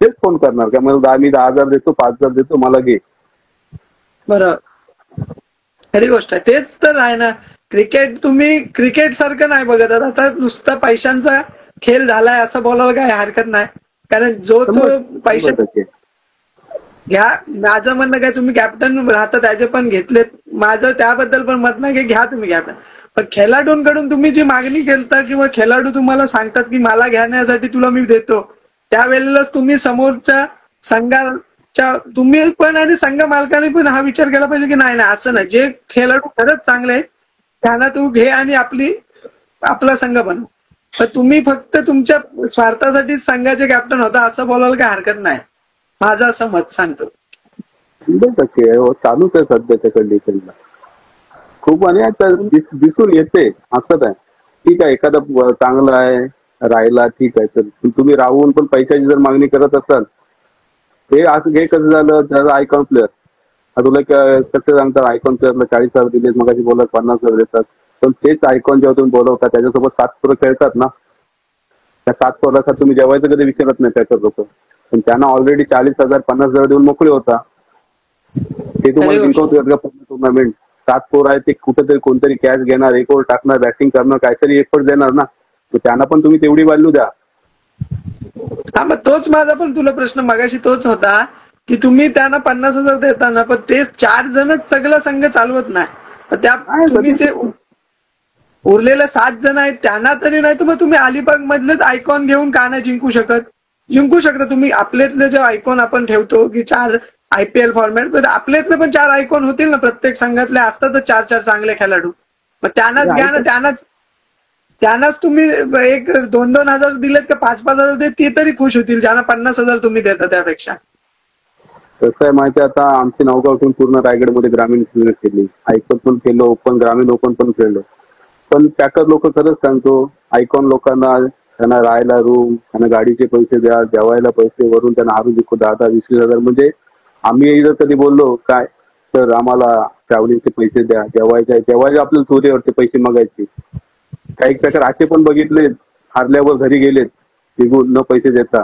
तेच फोन करणार का मला मी 10 हजार देतो, 5 हजार देतो, मला घे. बरोबर, खरी गोष्ट आहे. तेच तर आहे ना, क्रिकेट तुम्ही क्रिकेट सारखं नाही बघत आता, नुसता पैशांचा खेळ झालाय असं बोलायला काय हरकत नाही. कारण जो तो पैसे घ्या, माझं म्हणणं काय, तुम्ही कॅप्टन राहता त्याचे पण घेतलेत, माझं त्याबद्दल पण मत नाही की घ्या तुम्ही कॅप्टन, पण खेळाडूंकडून तुम्ही जी मागणी केलता किंवा खेळाडू तुम्हाला सांगतात की मला घेण्यासाठी तुला मी देतो, त्यावेळेलाच तुम्ही समोरच्या संघाच्या तुम्ही पण आणि संघ मालकाने पण हा विचार केला पाहिजे की नाही नाही असं नाही, जे खेळाडू खरंच चांगले आहेत त्यांना तू घे आणि आपला संघ बनव. पण तुम्ही फक्त तुमच्या स्वार्थासाठी संघाचे कॅप्टन होता असं बोलायला काय हरकत नाही, माझं असं मत सांगतो. 100% चालूच आहे सध्याच्या कंडिशनला खूप. आणि आता दिसून येते असं आहे, ठीक आहे एखादा चांगला आहे राहिला ठीक आहे, तर तुम्ही राहून पण पैशाची जर मागणी करत असाल, हे असं घे कसं झालं, त्याचा आयकॉन प्लेअर तुला कसं सांगतात, आयकॉन प्लेअरला 40 हजार दिले, मग बोलत 50 हजार देतात, पण तेच आयकॉन जेव्हा तुम्ही बोलवता त्याच्यासोबत 7 पोरं खेळतात ना, त्या 7 पोराचा तुम्ही जेवायचं कधी विचारत नाही पॅकर लोक, पण त्यांना ऑलरेडी 40,000 50,000 देऊन मोकळे होता. ते तुम्हाला जिंकवतात का पूर्ण टुर्नामेंट? 7 पोर आहे ते कुठेतरी कोणतरी कॅच घेणार, एक ओव्हर टाकणार, बॅटिंग करणार, काहीतरी एफर्ट देणार ना, तर त्यांना पण तुम्ही तेवढी व्हॅल्यू द्या. हा, मग तोच माझा पण तुला प्रश्न मगाशी तोच होता की तुम्ही त्यांना 50,000 देताना पण ते 4 जणच सगळं संघ चालवत नाही, त्या तुम्ही ते उरलेले 7 जण आहेत त्यांना तरी नाही तर मग तुम्ही अलिबाग मधलेच आयकॉन घेऊन का नाही जिंकू शकत? जिंकू शकता तुम्ही. आपल्यातले जे आयकॉन आपण ठेवतो की 4 IPL फॉर्मॅट, आपल्यातले पण 4 आयकॉन होतील ना, प्रत्येक संघातले असतातच 4-4 चांगले खेळाडू, मग त्यांनाच घ्या ना, त्यांनाच तुम्ही एक 2-2 हजार दिलेत का 5-5 हजार देत, ते तरी खुश होतील ज्यांना 50,000 तुम्ही देता त्यापेक्षा. कसं आहे माहिती, आता आमची नवगाव टीम पूर्ण रायगडमध्ये ग्रामीण क्रिकेट खेळली, आयकॉन पण खेळलो, ओपन ग्रामीण ओपन पण खेळलो, पण पॅकर लोक खरंच सांगतो आयकॉन लोकांना त्यांना राहायला रूम, त्यांना गाडीचे पैसे द्या, जेवायला पैसे, वरून त्यांना हारू जिंकू 10,000-20,000 हजार. म्हणजे आम्ही जर कधी बोललो काय तर आम्हाला ट्रॅव्हलिंगचे पैसे द्या, जेवायचे आपल्याला चोरीवरती पैसे मागायचे. काही प्रकार असे पण बघितले, हारल्यावर घरी गेलेत निघून न पैसे देता.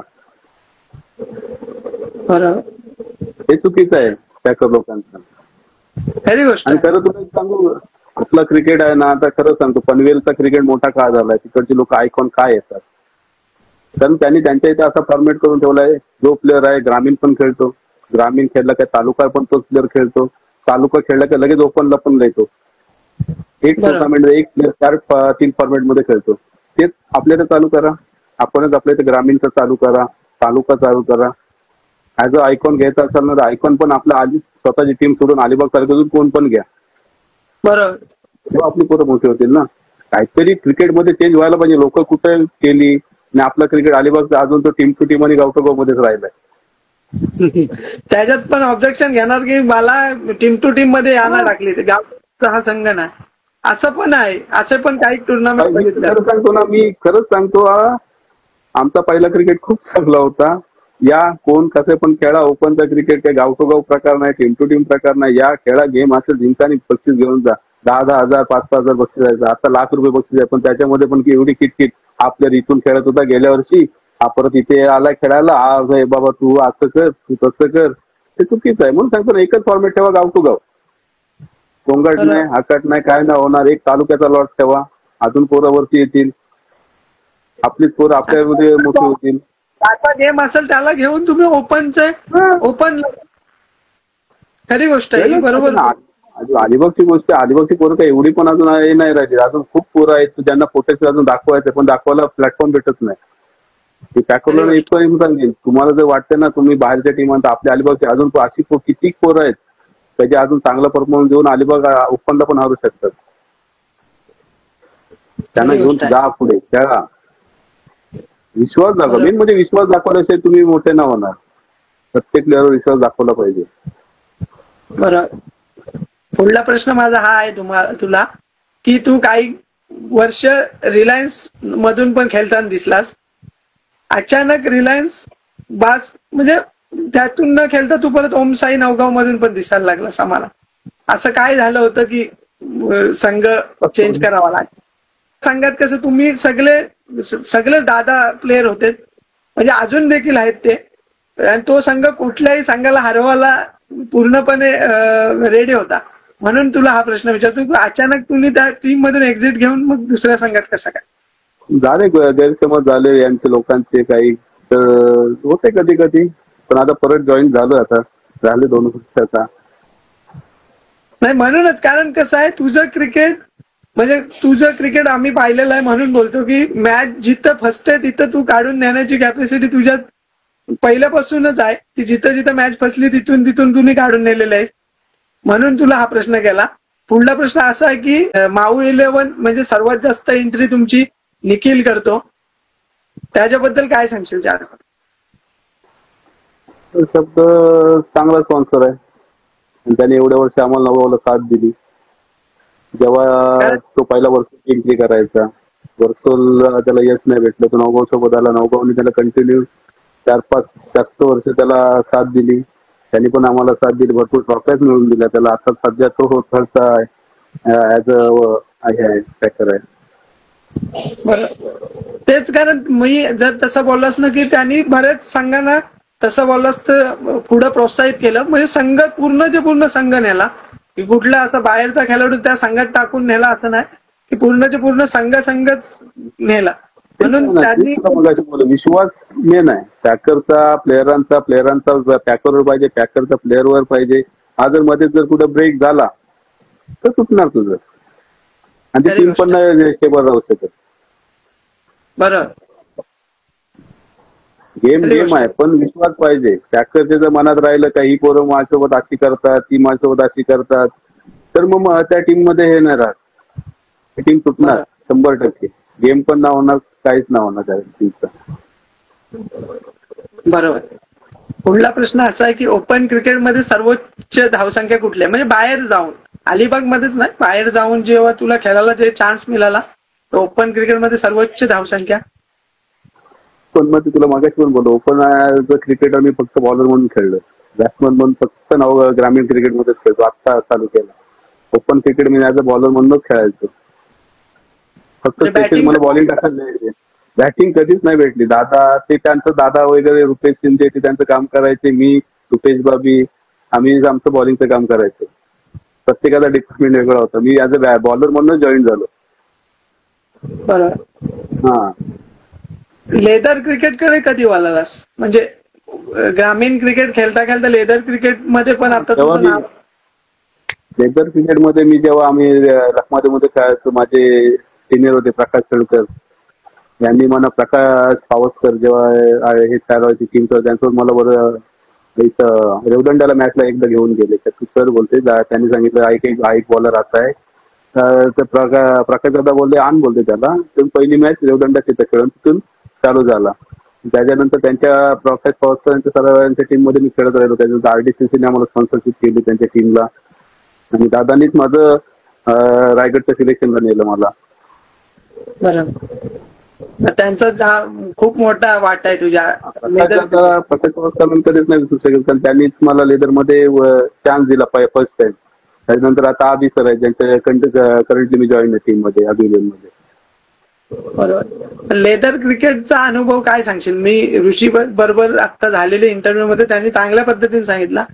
हे चुकीचं आहे पॅकर लोकांचं. खरी गोष्ट. आणि खरं तुला सांगू, आपला क्रिकेट आहे ना, आता खरं सांगतो पनवेलचा क्रिकेट मोठा का झालाय, तिकडचे लोक आयकॉन काय येतात, कारण त्यांनी त्यांच्या इथे असा फॉर्मॅट करून ठेवलाय, जो प्लेअर आहे ग्रामीण पण खेळतो, ग्रामीण खेळला काय तालुका पण तोच प्लेअर खेळतो, तालुका खेळला काय लगेच ओपनला पण जातो. एक टुर्नामेंट एक प्लेअर 4-3 फॉर्मॅट मध्ये खेळतो. तेच आपल्याला चालू करा, आपणच आपल्या इथे ग्रामीणचं चालू करा, तालुका चालू करा. ऍज अ आयकॉन घ्यायचा असेल ना, आयकॉन पण आपल्या स्वतःची टीम सोडून अलिबाग तालुक्यातून कोण पण घ्या, बरोबर, तेव्हा आपली पोरं मोठी होतील ना. काहीतरी क्रिकेटमध्ये चेंज व्हायला पाहिजे. लोक कुठे केली आणि आपलं क्रिकेट अलिबागचा अजून तो टीम टू टीम आणि गाव टू गाव मध्येच राहिलाय. त्याच्यात पण ऑब्जेक्शन घेणार की मला टीम टू टीम मध्ये याना टाकली, गावचा हा संघ नाही, असं पण आहे. असे पण काही टुर्नामेंट खरं सांगतो ना, मी खरंच सांगतो, आमचा पहिला क्रिकेट खूप चांगला होता. या कोण कसे पण खेळा, ओपनचा क्रिकेट काही गाव टू गाव प्रकार नाही, टीम टू टीम प्रकार नाही. या खेळा, गेम असेल जिंका आणि बक्षीस घेऊन जा. 10-10 हजार 5-5 हजार बक्षीस जायचं, आता लाख रुपये बक्षीस आहे, पण त्याच्यामध्ये पण एवढी किटकिट. आपल्या इथून खेळत होता गेल्या वर्षी, हा परत इथे आला खेळायला, बाबा तू असं कर, तू तसं कर, ते चुकीचं आहे. म्हणून सांगतो ना, एकच फॉर्मॅट ठेवा गाव टू गाव, कोंगट नाही, हाकट नाही, काय नाही होणार. एक तालुक्याचा लॉट ठेवा, अजून पोरं वरती येतील, आपलीच पोरं आपल्यामध्ये मोठी होतील. आता गेम असेल त्याला घेऊन तुम्ही ओपनचे ओपन, खरी गोष्ट आहे, बरोबर. अलिबागची गोष्ट, अलिबागची पोरं काही एवढी पण अजून हे नाही राहिली, अजून खूप पोरं आहेत ज्यांना पोटेन्शियल अजून दाखवायचं, पण दाखवायला प्लॅटफॉर्म भेटत नाही. ते पॅकरला इथपर्यंत सांगेल, तुम्हाला जर वाटतं ना तुम्ही बाहेरच्या टीमांत, आपल्या अलिबागची अजून अशी किती पोरं आहेत त्याचे अजून चांगला परफॉर्मन्स देऊन अलिबाग ओपनला पण हारू शकतात. त्यांना घेऊन जा, पुढे खेळा, विश्वास दाखवा. मेन म्हणजे विश्वास दाखवल्याशिवाय तुम्ही मोठे ना होणार. प्रत्येक प्लेअरवर विश्वास दाखवला पाहिजे. बरं, पुढला प्रश्न माझा हा आहे तुला की तू काही वर्ष रिलायन्स मधून पण खेळताना दिसलास, अचानक रिलायन्स बास म्हणजे त्यातून न खेळता तू परत ओम साई नवगाव मधून पण दिसायला लागलास आम्हाला. असं काय झालं होतं की संघ चेंज करावा लागला? संघात कसं तुम्ही सगळे दादा प्लेअर होते, म्हणजे अजून देखील आहेत ते, आणि तो संघ कुठल्याही संघाला हरवायला पूर्णपणे रेडी होता. म्हणून तुला हा प्रश्न विचारतो, अचानक तुम्ही त्या टीम मधून एक्झिट घेऊन मग दुसऱ्या संघात कसं काय? झाले गैरसमज झाले यांचे लोकांचे, काही होते कधी कधी, पण आता परत जॉईन झालं, आता झाले 2 वर्ष आता. नाही म्हणूनच, कारण कसं आहे तुझं क्रिकेट आम्ही पाहिलेलं आहे, म्हणून बोलतो की मॅच जिथं फसते तिथं तू काढून नेण्याची कॅपॅसिटी तुझ्यात पहिल्यापासूनच आहे, की जिथं जिथं मॅच फसली तिथून तुम्ही काढून नेलेलं आहे. म्हणून तुला हा प्रश्न केला. पुढला प्रश्न असा आहे की माऊ 11 म्हणजे सर्वात जास्त एंट्री तुमची निखिल करतो, त्याच्याबद्दल काय सांगशील? शब्द चांगला स्पॉन्सर आहे, त्याने एवढ्या वर्ष आम्हाला नवगावला साथ दिली. जेव्हा तो पहिला वर्ष एंट्री करायचा, वर्षोला त्याला यश नाही भेटलं, तो नवगाव सोबत आला, नवगावने त्याला कंटिन्यू 4-5 जास्त वर्ष त्याला साथ दिली. त्यांनी पण आम्हाला साथ दिली, भरपूर ट्रॉफ्याच मिळवून दिल्या त्याला. आता सध्या तो ठरता ऍज अ पॅकर आहे. बरं, तेच कारण मी जर तसं बोललास ना की त्यांनी बऱ्याच संघांना तसं बोललास तर पुढे प्रोत्साहित केलं, म्हणजे संघ पूर्ण संघ नेला, की कुठला असा बाहेरचा खेळाडू त्या संघात टाकून नेला असं नाही, की पूर्ण संघच नेला. म्हणून त्यांनी विश्वास मेन आहे. पॅकरचा प्लेअरांचा पॅकरवर पाहिजे, पॅकरचा प्लेअरवर पाहिजे. हा जर मध्ये जर कुठं ब्रेक झाला तर तुटणार तुझं, आणि ती टीम पण नाही स्टेबल राहू शकत. बरोबर, गेम आहे, पण विश्वास पाहिजे. पॅकरच्या जर मनात राहिलं का ही पोरं माझ्यासोबत अशी करतात, ती माझ्यासोबत अशी करतात, तर मग त्या टीम मध्ये हे नाही राहत, टीम तुटणार 100%. गेम पण ना होणार, काहीच ना होणार त्या टीमचं. बरोबर. पुढला प्रश्न असा आहे की ओपन क्रिकेटमध्ये सर्वोच्च धावसंख्या कुठली आहे, म्हणजे बाहेर जाऊन, अलिबाग मध्येच नाही, बाहेर जाऊन जेव्हा तुला खेळायला जे चान्स मिळाला ओपन क्रिकेटमध्ये सर्वोच्च धावसंख्या. पण मग तुला मागाशी पण बोललो, ओपन क्रिकेटर मी फक्त बॉलर म्हणून खेळलो, बॅट्समन म्हणून फक्त ग्रामीण क्रिकेटमध्येच खेळतो. आता चालू केला open cricket me as a bowler म्हणूनच खेळायचो. फक्त मला बॉलिंग टाकायला नाही, बॅटिंग कधीच नाही भेटली. दादा वगैरे रुपेश शिंदे ते त्यांचं काम करायचे, मी रुपेश बाबी आम्ही आमचं बॉलिंगचं काम करायचं. प्रत्येकाचा डिपार्टमेंट वेगळा होता. मी ऍज अ बॉलर म्हणून जॉईन झालो. बरोबर. हा, लेदर क्रिकेटकडे कधी वळालास, म्हणजे ग्रामीण क्रिकेट खेळता खेळता लेदर क्रिकेट मध्ये पण आता तुझं नाव. लेदर क्रिकेटमध्ये मी जेव्हा आम्ही लखमादेवमध्ये खेळायचो, माझे सिनियर होते प्रकाश खेळकर, यांनी मला प्रकाश पावसकर जेव्हा हे खेळायची टीमचं, त्यांच्यासोबत मला बरं इथं रेवदंड्याला मॅचला एकदा घेऊन गेले. तर सर बोलते, त्यांनी सांगितलं एक बॉलर आता आहे, तर प्रकाश दादा बोलले आण, बोलते त्याला. तर पहिली मॅच रेवदंडा तिथं खेळून तिथून चालू झाला. त्याच्यानंतर त्यांच्या प्रकाश पावसकर सर्वांच्या टीम मध्ये मी खेळत राहिलो. त्याच्यानंतर आरडीसीसीने आम्हाला स्पॉन्सरशिप केली त्यांच्या टीमला, आणि दादानीच माझं रायगडच्या सिलेक्शनला नेलं मला. बरोबर, त्यांचा खूप मोठा वाटा आहे तुझ्या. प्रकाश पावसकर कधीच नाही विसरू शकेल, कारण त्यांनीच मला लेदर मध्ये चान्स दिला फर्स्ट टाइम. त्याच्यानंतर आता अभि सर आहे, ज्यांच्या करंटली मी जॉईन आहे टीम मध्ये, अभिलेन मध्ये. बरोबर. लेदर क्रिकेटचा अनुभव काय सांगशील? मी ऋषी बरोबर आता झालेल्या इंटरव्ह्यू मध्ये त्यांनी चांगल्या पद्धतीने सांगितला.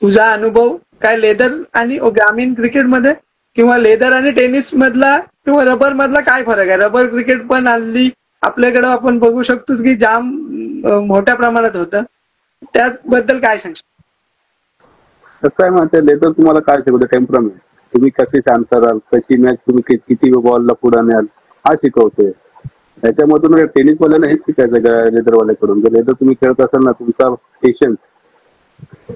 तुझा अनुभव काय लेदर आणि ग्रामीण क्रिकेटमध्ये, किंवा लेदर आणि टेनिस मधला किंवा रबर मधला काय फरक आहे? रबर क्रिकेट पण हल्ली आपल्याकडे आपण बघू शकतो की जाम मोठ्या प्रमाणात होतं, त्याबद्दल काय सांगशील? कसं आहे माहिती, लेदर तुम्हाला काय शिकवतं? टेम्परमेंट, तुम्ही कशी शांत राहाल, कशी मॅच तुम्ही किती बॉलला पुढे न्याल, हा शिकवतोय. त्याच्यामधून टेनिसवाल्याला हेच शिकायचं लेदरवाल्याकडून. जर लेदर तुम्ही खेळत असाल ना, तुमचा पेशन्स.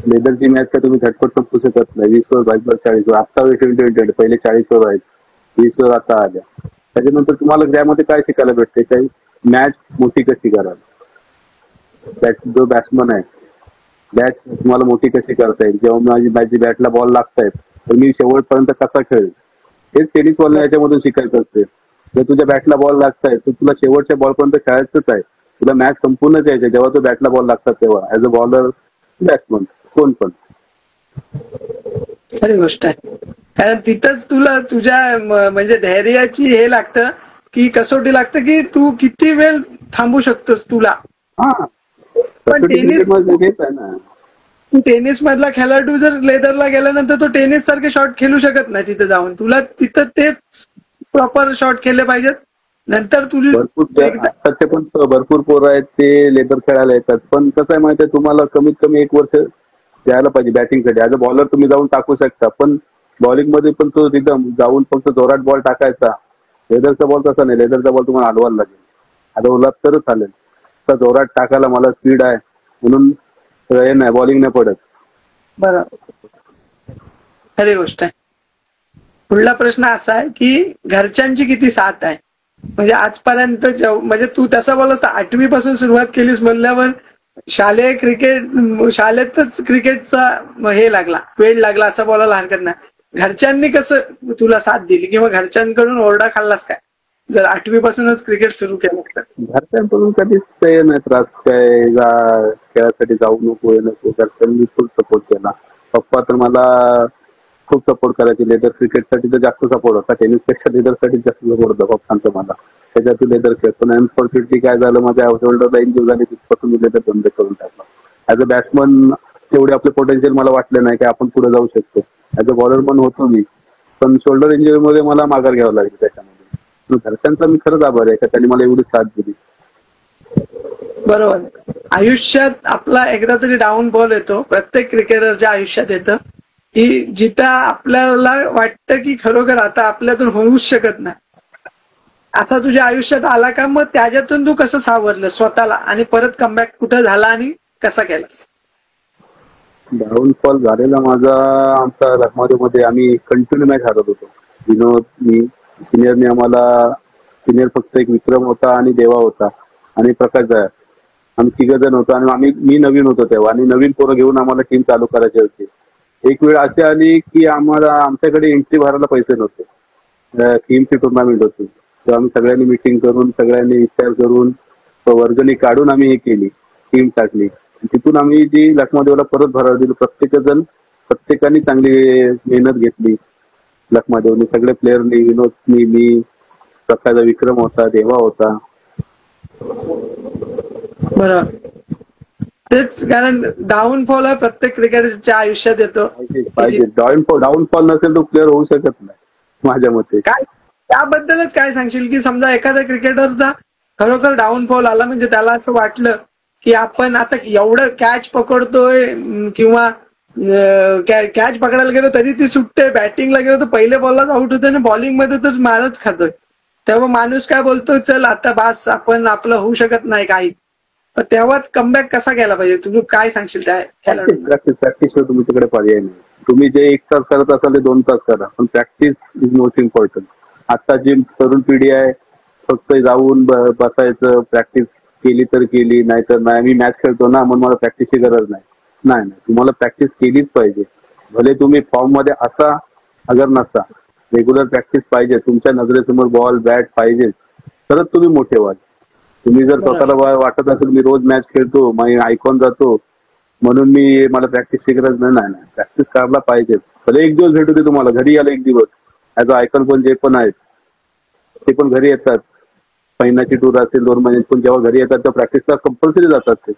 लेदरची मॅच काय तुम्ही झटपट संपू शकत नाही. 20 ओव्हर 40 ओव्हर, आता 20 पहिले 40 ओव्हर आहेत, 20 ओव्हर आता आल्या. त्याच्यानंतर तुम्हाला त्यामध्ये काय शिकायला भेटते, काही मॅच मोठी कशी कराल. जो बॅट्समन आहे, बॅट तुम्हाला मोठी कशी करता येईल, जेव्हा माझी बॅटला बॉल लागतायत तर मी शेवटपर्यंत कसा खेळेल, हेच टेनिसवाला याच्यामधून शिकायचं असते. जर तुझ्या बॅटला बॉल लागतायत तर तुला शेवटच्या बॉलपर्यंत खेळायचंच आहे. तुला मॅच संपूर्णच यायचं जेव्हा तो बॅटला बॉल लागतात तेव्हा, ऍज अ बॉलर बॅट्समन कोण पण. खरी गोष्ट आहे, कारण तिथंच तुला तुझ्या म्हणजे धैर्याची हे लागतं, की कसोटी लागतं, की तू किती वेळ थांबू शकतोस तुला. पण टेनिस मधला खेळाडू जर लेदरला गेल्यानंतर तो टेनिस सारखे शॉट खेळू शकत नाही तिथे जाऊन. तुला तिथं तेच प्रॉपर शॉट खेळले पाहिजेत. नंतर तुला आताचे पण भरपूर पोरं आहेत ते लेदर खेळायला येतात, पण कसं आहे माहिती आहे, तुम्हाला कमीत कमी 1 वर्ष द्यायला पाहिजे बॅटिंगसाठी. ऍज अ बॉलर तुम्ही जाऊन टाकू शकता, पण बॉलिंग मध्ये पण तो रिदम जाऊन फक्त जोरात बॉल टाकायचा. लेदरचा बॉल तसा नाही, लेदरचा बॉल तुम्हाला हलवायला लागेल, हलवला तरच चालेल. जोरात टाकायला मला स्पीड आहे म्हणून हे नाही, बॉलिंग नाही पडत. बरोबर, खरी गोष्ट आहे. पुढला प्रश्न असा आहे की घरच्यांची किती साथ आहे, म्हणजे आजपर्यंत म्हणजे तू तसं बोलस तर 8वी पासून सुरुवात केलीस म्हणल्यावर शालेय क्रिकेट, शाळेतच क्रिकेटचा हे लागला, वेळ लागला असं बोलायला हरकत नाही. घरच्यांनी कसं तुला साथ दिली, किंवा घरच्यांकडून ओरडा खाल्लास काय जर 8वी पासूनच क्रिकेट सुरू केलं तर? घरच्यांकडून कधीच नाही त्रास, काय खेळासाठी जाऊ नको हे नको, घरच्यांनी फुल सपोर्ट केला. पप्पा तर मला खूप सपोर्ट करायचे. लेदर क्रिकेटसाठी तर जास्त सपोर्ट होता, टेनिसपेक्षा लेदरसाठी जास्त सपोर्ट होता पप्पांचा मला. त्याच्यातून लेदर खेळ. पण अनफॉर्च्युनेटली काय झालं, माझ्या शोल्डरला इंजुरी झाली, तिथपासून मी लेदर बंद करून टाकला. ऍज अ बॅट्समन तेवढे आपले पोटेन्शियल मला वाटलं नाही की आपण पुढे जाऊ शकतो. ऍज अ बॉलर पण होतो मी, पण शोल्डर इंजुरीमुळे मला माघार घ्यावं लागली त्याच्यामध्ये. घरच्यांचा मी खरंच आभार आहे का त्यांनी मला एवढी साथ दिली. बरोबर. आयुष्यात आपला एकदा तरी डाऊनफॉल येतो, प्रत्येक क्रिकेटरच्या आयुष्यात येतं, की जिथं आपल्याला वाटतं की खरोखर आता आपल्यातून होऊच शकत नाही, असा तुझ्या आयुष्यात आला का? मग त्याच्यातून तू कसं सावरलं स्वतःला आणि परत कमबॅक कुठं झाला आणि कसा केलास? डाऊनफॉल झालेला माझा आमचा लखनौमध्ये आम्ही कंटिन्यू मॅच हरत होतो. विनोद, मी, सिनियरने आम्हाला, सिनियर फक्त एक विक्रम होता आणि देवा होता आणि प्रकाश जाय, आम्ही 3 जण होतो आणि मी नवीन होतो तेव्हा आणि नवीन पोरं घेऊन आम्हाला टीम चालू करायची होती. एक वेळ अशी आली की आमच्याकडे एंट्री भरायला पैसे नव्हते. टीमची टुर्नामेंट होती, तर आम्ही सगळ्यांनी मिटिंग करून, सगळ्यांनी विचार करून वर्गणी काढून आम्ही हे केली, टीम टाकली. तिथून आम्ही जी लखनौला परत भरायला दिली. प्रत्येकाने चांगली मेहनत घेतली. लखनौने सगळे प्लेयरनी, विनोदनी, मी, प्रकाश, विक्रम होता, देवा होता. बरोबर. तेच, कारण डाऊनफॉल हा प्रत्येक क्रिकेटरच्या आयुष्यात येतो. पाहिजे डाऊनफॉल नसेल तो प्लेअर होऊ शकत नाही माझ्या मते. काय त्याबद्दलच काय सांगशील की समजा एखाद्या क्रिकेटरचा खरोखर डाऊनफॉल आला, म्हणजे त्याला असं वाटलं की आपण आता एवढं कॅच पकडतोय किंवा कॅच पकडायला गेलो तरी ती सुटते, बॅटिंगला गेलो तर पहिले बॉललाच आउट होतोय आणि बॉलिंग मध्ये तर मारच खातोय, तेव्हा माणूस काय बोलतो, चल आता बास, आपण आपलं होऊ शकत नाही काही. तेव्हा कमबॅक कसा केला पाहिजे? तुम्ही काय सांगशील त्या खेळाडूंना? प्रॅक्टिस तुमच्याकडे पर्याय नाही. तुम्ही जे 1 तास करत असाल ते 2 तास करा, पण प्रॅक्टिस इज मोस्ट इम्पॉर्टंट. आता जी तरुण पिढी आहे, फक्त जाऊन बसायचं, प्रॅक्टिस केली तर केली, नाहीतर नाही. मी मॅच खेळतो ना म्हणून मला प्रॅक्टिसची गरज नाही. नाही, तुम्हाला प्रॅक्टिस केलीच पाहिजे. भले तुम्ही फॉर्म मध्ये असा अगर नसा, रेग्युलर प्रॅक्टिस पाहिजे. तुमच्या नजरेसमोर बॉल, बॅट पाहिजे, तरच तुम्ही मोठे व्हाल. तुम्ही जर स्वतःला वाटत असेल मी रोज मॅच खेळतो, मी ऐकून जातो म्हणून मला प्रॅक्टिसची गरज नाही. प्रॅक्टिस करायला पाहिजेच. भले एक दिवस भेटू दे तुम्हाला, घरी यायला एक दिवस. ऍज अ आयकॉन पण जे पण आहेत ते पण घरी येतात. महिन्याची टूर असेल, 2 महिन्यात, पण जेव्हा घरी येतात तेव्हा प्रॅक्टिसला कंपल्सरी जातात ते.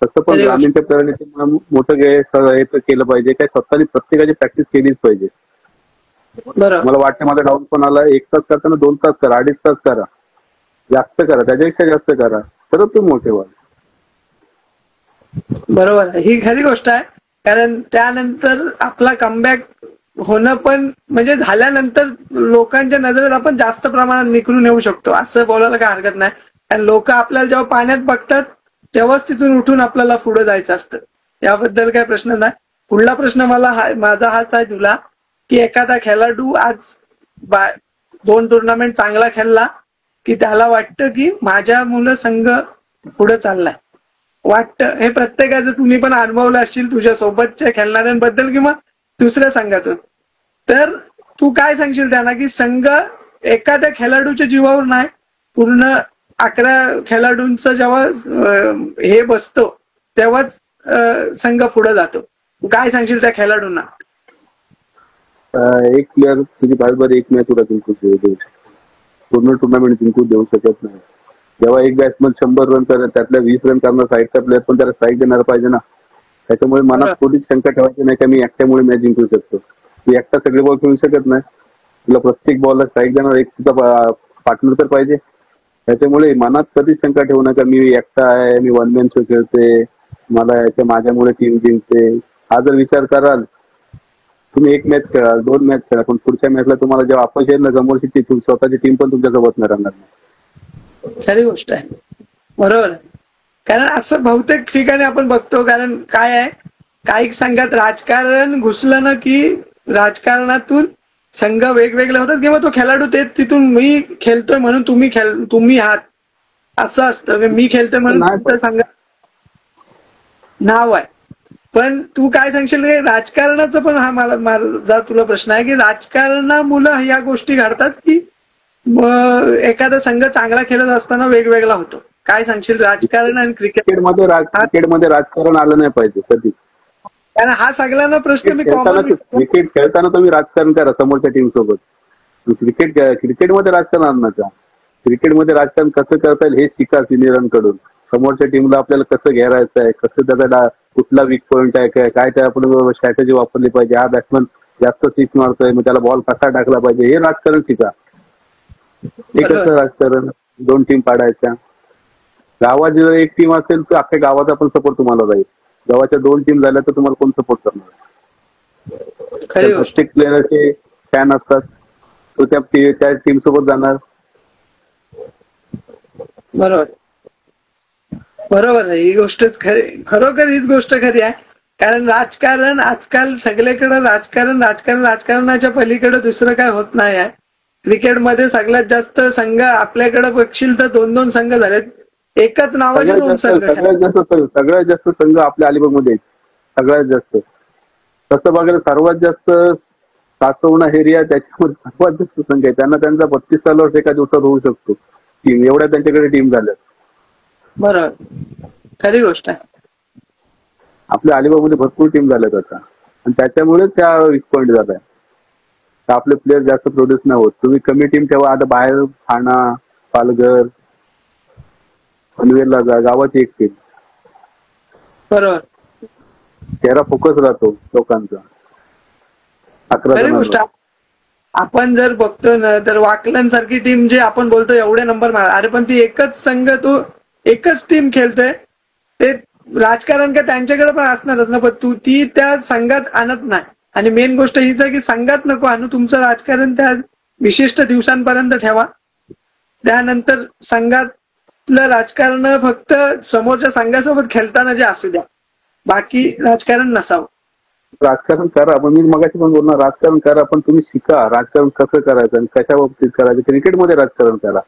तसं पण ग्रामीणच्या प्लेअरने मोठं केलं पाहिजे, काय स्वतःने प्रत्येकाची प्रॅक्टिस केलीच पाहिजे. मला वाटतं माझा डाऊन पण आला, 1 तास करताना 2 तास करा, 2.5 तास करा, जास्त करा, त्याच्यापेक्षा जास्त करा, तरच तुम्ही मोठे व्हाल. बरोबर आहे, ही खरी गोष्ट आहे. कारण त्यानंतर आपला कमबॅक होणं पण म्हणजे झाल्यानंतर लोकांच्या नजरेत आपण जास्त प्रमाणात निखरून येऊ शकतो असं बोलायला काय हरकत नाही. कारण लोक आपल्याला जेव्हा पाण्यात बघतात तेव्हाच तिथून उठून आपल्याला पुढे जायचं असतं, याबद्दल काही प्रश्न नाही. पुढला प्रश्न माझा हाच आहे तुला, की एखादा खेळाडू आज 2 टुर्नामेंट चांगला खेळला की त्याला वाटतं की माझ्या मुलं संघ पुढे चाललाय, वाटतं. हे प्रत्येकाचं तुम्ही पण अनुभवलं असशील तुझ्या सोबतच्या खेळणाऱ्यांबद्दल किंवा दुसऱ्या संघातून. तर तू काय सांगशील त्यांना की संघ एखाद्या खेळाडूच्या जीवावर नाही, पूर्ण 11 खेळाडूंचं जेव्हा हे बसतो तेव्हाच संघ पुढे जातो. तू काय सांगशील त्या खेळाडूंना? एक प्लेअर तुझी बरोबर एक मॅच तुला जिंकू देऊ शकतो, पूर्ण टुर्नामेंट जिंकू देऊ शकत नाही. जेव्हा एक बॅट्समन 100 रन करत त्यातल्या 20 रन करणार साईडचा प्लेअर पण त्याला स्ट्राईक देणार पाहिजे ना. त्याच्यामुळे मनात कोणतीच शंका ठेवायची नाही का मी एकट्यामुळे मॅच जिंकू शकतो. तू एकटा सगळे बॉल खेळू शकत नाही, तुला प्रत्येक बॉलला स्ट्राईक देणार एक तुझा पार्टनर तर पाहिजे. त्याच्यामुळे मनात कधीच शंका ठेवू नका मी एकटा आहे, मी 1 मॅन शो खेळते, मला माझ्यामुळे टीम जिंकते. हा जर विचार कराल तुम्ही 1 मॅच खेळा, 2 मॅच खेळा, पण पुढच्या मॅचला तुम्हाला जेव्हा अपयश येईल ना समोरची स्वतःची टीम पण तुमच्यासोबत नाही राहणार नाही. खरी गोष्ट आहे, बरोबर आहे. कारण असं बहुतेक ठिकाणी आपण बघतो. कारण काय आहे, काही संघात राजकारण घुसलं ना की राजकारणातून संघ वेगवेगळे होतात किंवा तो खेळाडू ते तिथून मी खेळतोय म्हणून तुम्ही आहात असं असतं. मी खेळतोय म्हणून तुमच्या संघात नाव आहे. पण तू काय सांगशील रे राजकारणाचं पण? हा माझा तुला प्रश्न आहे की राजकारणामुळं या गोष्टी घडतात की एखादा संघ चांगला खेळत असताना वेगवेगळा होतो. काय सांगशील राजकारण आणि क्रिकेटमध्ये राजकारण आलं नाही पाहिजे कधी. कारण हा सगळ्यांना प्रश्न मी कॉमन. क्रिकेट खेळताना तुम्ही राजकारण करा समोरच्या टीम सोबत. क्रिकेटमध्ये राजकारण आणणार का? क्रिकेटमध्ये राजकारण कसं करता येईल हे शिका सिनियरांकडून. समोरच्या टीमला आपल्याला कसं घेरायचं आहे, कसं त्याचा कुठला वीक पॉईंट आहे, काय त्या आपण स्ट्रॅटेजी वापरली पाहिजे, हा बॅट्समन जास्त सिक्स मारतोय मग त्याला बॉल कसा टाकला पाहिजे, हे राजकारण शिका. एक असं राजकारण 2 टीम पाडायच्या. गावात जर एक टीम असेल तर अख्ख्या गावाचा पण सपोर्ट तुम्हाला राहील. गावाच्या 2 टीम झाल्या तर तुम्हाला कोण सपोर्ट करणार? प्रत्येक प्लेअरचे फॅन असतात, तो त्या टीम सोबत जाणार. बरोबर बरोबर आहे. ही गोष्टच खरी, खरोखर हीच गोष्ट खरी आहे. कारण राजकारण आजकाल सगळीकडे राजकारणाच्या पलीकडे दुसरं काय होत नाही आहे. क्रिकेटमध्ये सगळ्यात जास्त संघ आपल्याकडे बघशील तर 2-2 संघ झालेत. एकच नावाचे 2 संघ. सगळ्यात जास्त संघ आपल्या अलिबागमध्ये सगळ्यात जास्त. तसं बघायला सर्वात जास्त सासवणा एरिया त्याच्यामध्ये सर्वात जास्त संघ आहे. त्यांना त्यांचा 32 सालावर एका दिवसात होऊ शकतो टीम, एवढ्या त्यांच्याकडे टीम झाल्यात. बरोबर, खरी गोष्ट आहे. आपल्या अलिबागमध्ये भरपूर टीम झाल्यात आता आणि त्याच्यामुळेच त्या वीक पॉईंट झालाय. तर आपले प्लेअर जास्त प्रोड्यूस नाही होत. तुम्ही कमी टीम ठेवा. आता बाहेर ठाणा, पालघर, पनवेलला जा, गावाची एक टीम. बरोबर, चेहरा फोकस राहतो लोकांचा. 11 खरी गोष्ट. आपण जर बघतो ना तर वाकलन सारखी टीम जे आपण बोलतो एवढे नंबर मार, अरे पण ती एकच संघ, तो एकच टीम खेळतोय. ते राजकारण का त्यांच्याकडे पण असणारच ना, पण तू ती त्या संघात आणत नाही. आणि मेन गोष्ट हीच आहे की संघात नको आणू, तुमचं राजकारण त्या विशिष्ट दिवसांपर्यंत ठेवा. त्यानंतर संघातलं राजकारण फक्त समोरच्या संघासोबत खेळताना जे असू द्या, बाकी राजकारण नसावं. राजकारण करा, पण मी मगाशी पण बोलणार, राजकारण करा पण तुम्ही शिका राजकारण कसं करायचं आणि कशा बाबतीत करायचं. क्रिकेटमध्ये राजकारण करा,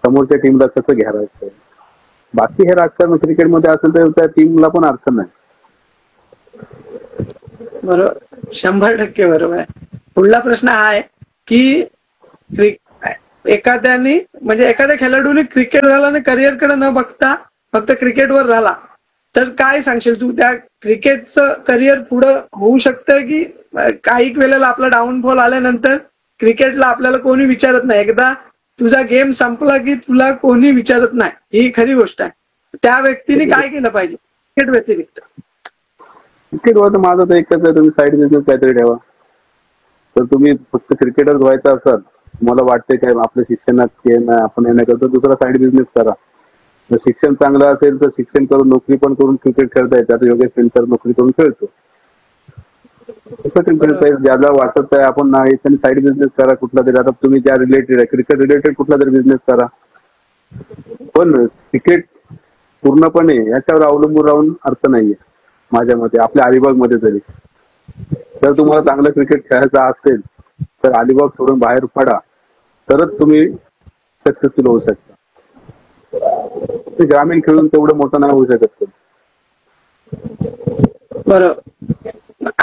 समोरच्या टीमला कसं घ्यायचं. बाकी हे राजकारण क्रिकेटमध्ये असेल तर त्या टीमला पण अर्थ नाही. बरोबर, 100% बरोबर आहे. पुढला प्रश्न हा आहे की एखाद्याने म्हणजे एखाद्या खेळाडूने क्रिकेट राहिला करिअरकडे न बघता फक्त क्रिकेटवर राहिला तर काय सांगशील तू? त्या क्रिकेटचं करिअर पुढं होऊ शकतं की काही वेळेला आपला डाऊनफॉल आल्यानंतर क्रिकेटला आपल्याला कोणी विचारत नाही, एकदा तुझा गेम संपला की तुला कोणी विचारत नाही, ही खरी गोष्ट आहे. त्या व्यक्तीने काय केलं पाहिजे क्रिकेट व्यतिरिक्त? क्रिकेटवर माझं तर एकच आहे, तुम्ही साईड बिझनेस काहीतरी ठेवा. तर तुम्ही फक्त क्रिकेटर व्हायचं असाल, तुम्हाला वाटतंय काय आपल्या शिक्षणात आपण हे नाही करतो, दुसरा साईड बिझनेस करा. जर शिक्षण चांगलं असेल तर शिक्षण करून नोकरी पण करून क्रिकेट खेळता येते. आता योगेश सेंटर नोकरी करून खेळतो. ज्याला वाटत आहे आपण नाही त्यांनी साईड बिझनेस करा कुठला तरी. आता तुम्ही ज्या रिलेटेड आहे क्रिकेट रिलेटेड कुठला तरी बिझनेस करा, पण क्रिकेट पूर्णपणे याच्यावर अवलंबून राहून अर्थ नाहीये माझ्या मते. आपल्या अलिबागमध्ये तरी जर तुम्हाला चांगलं क्रिकेट खेळायचं असेल तर अलिबाग सोडून बाहेर पडा, तरच तुम्ही सक्सेसफुल होऊ शकता. ग्रामीण खेळून तेवढं मोठं नाही होऊ शकत. बरोबर.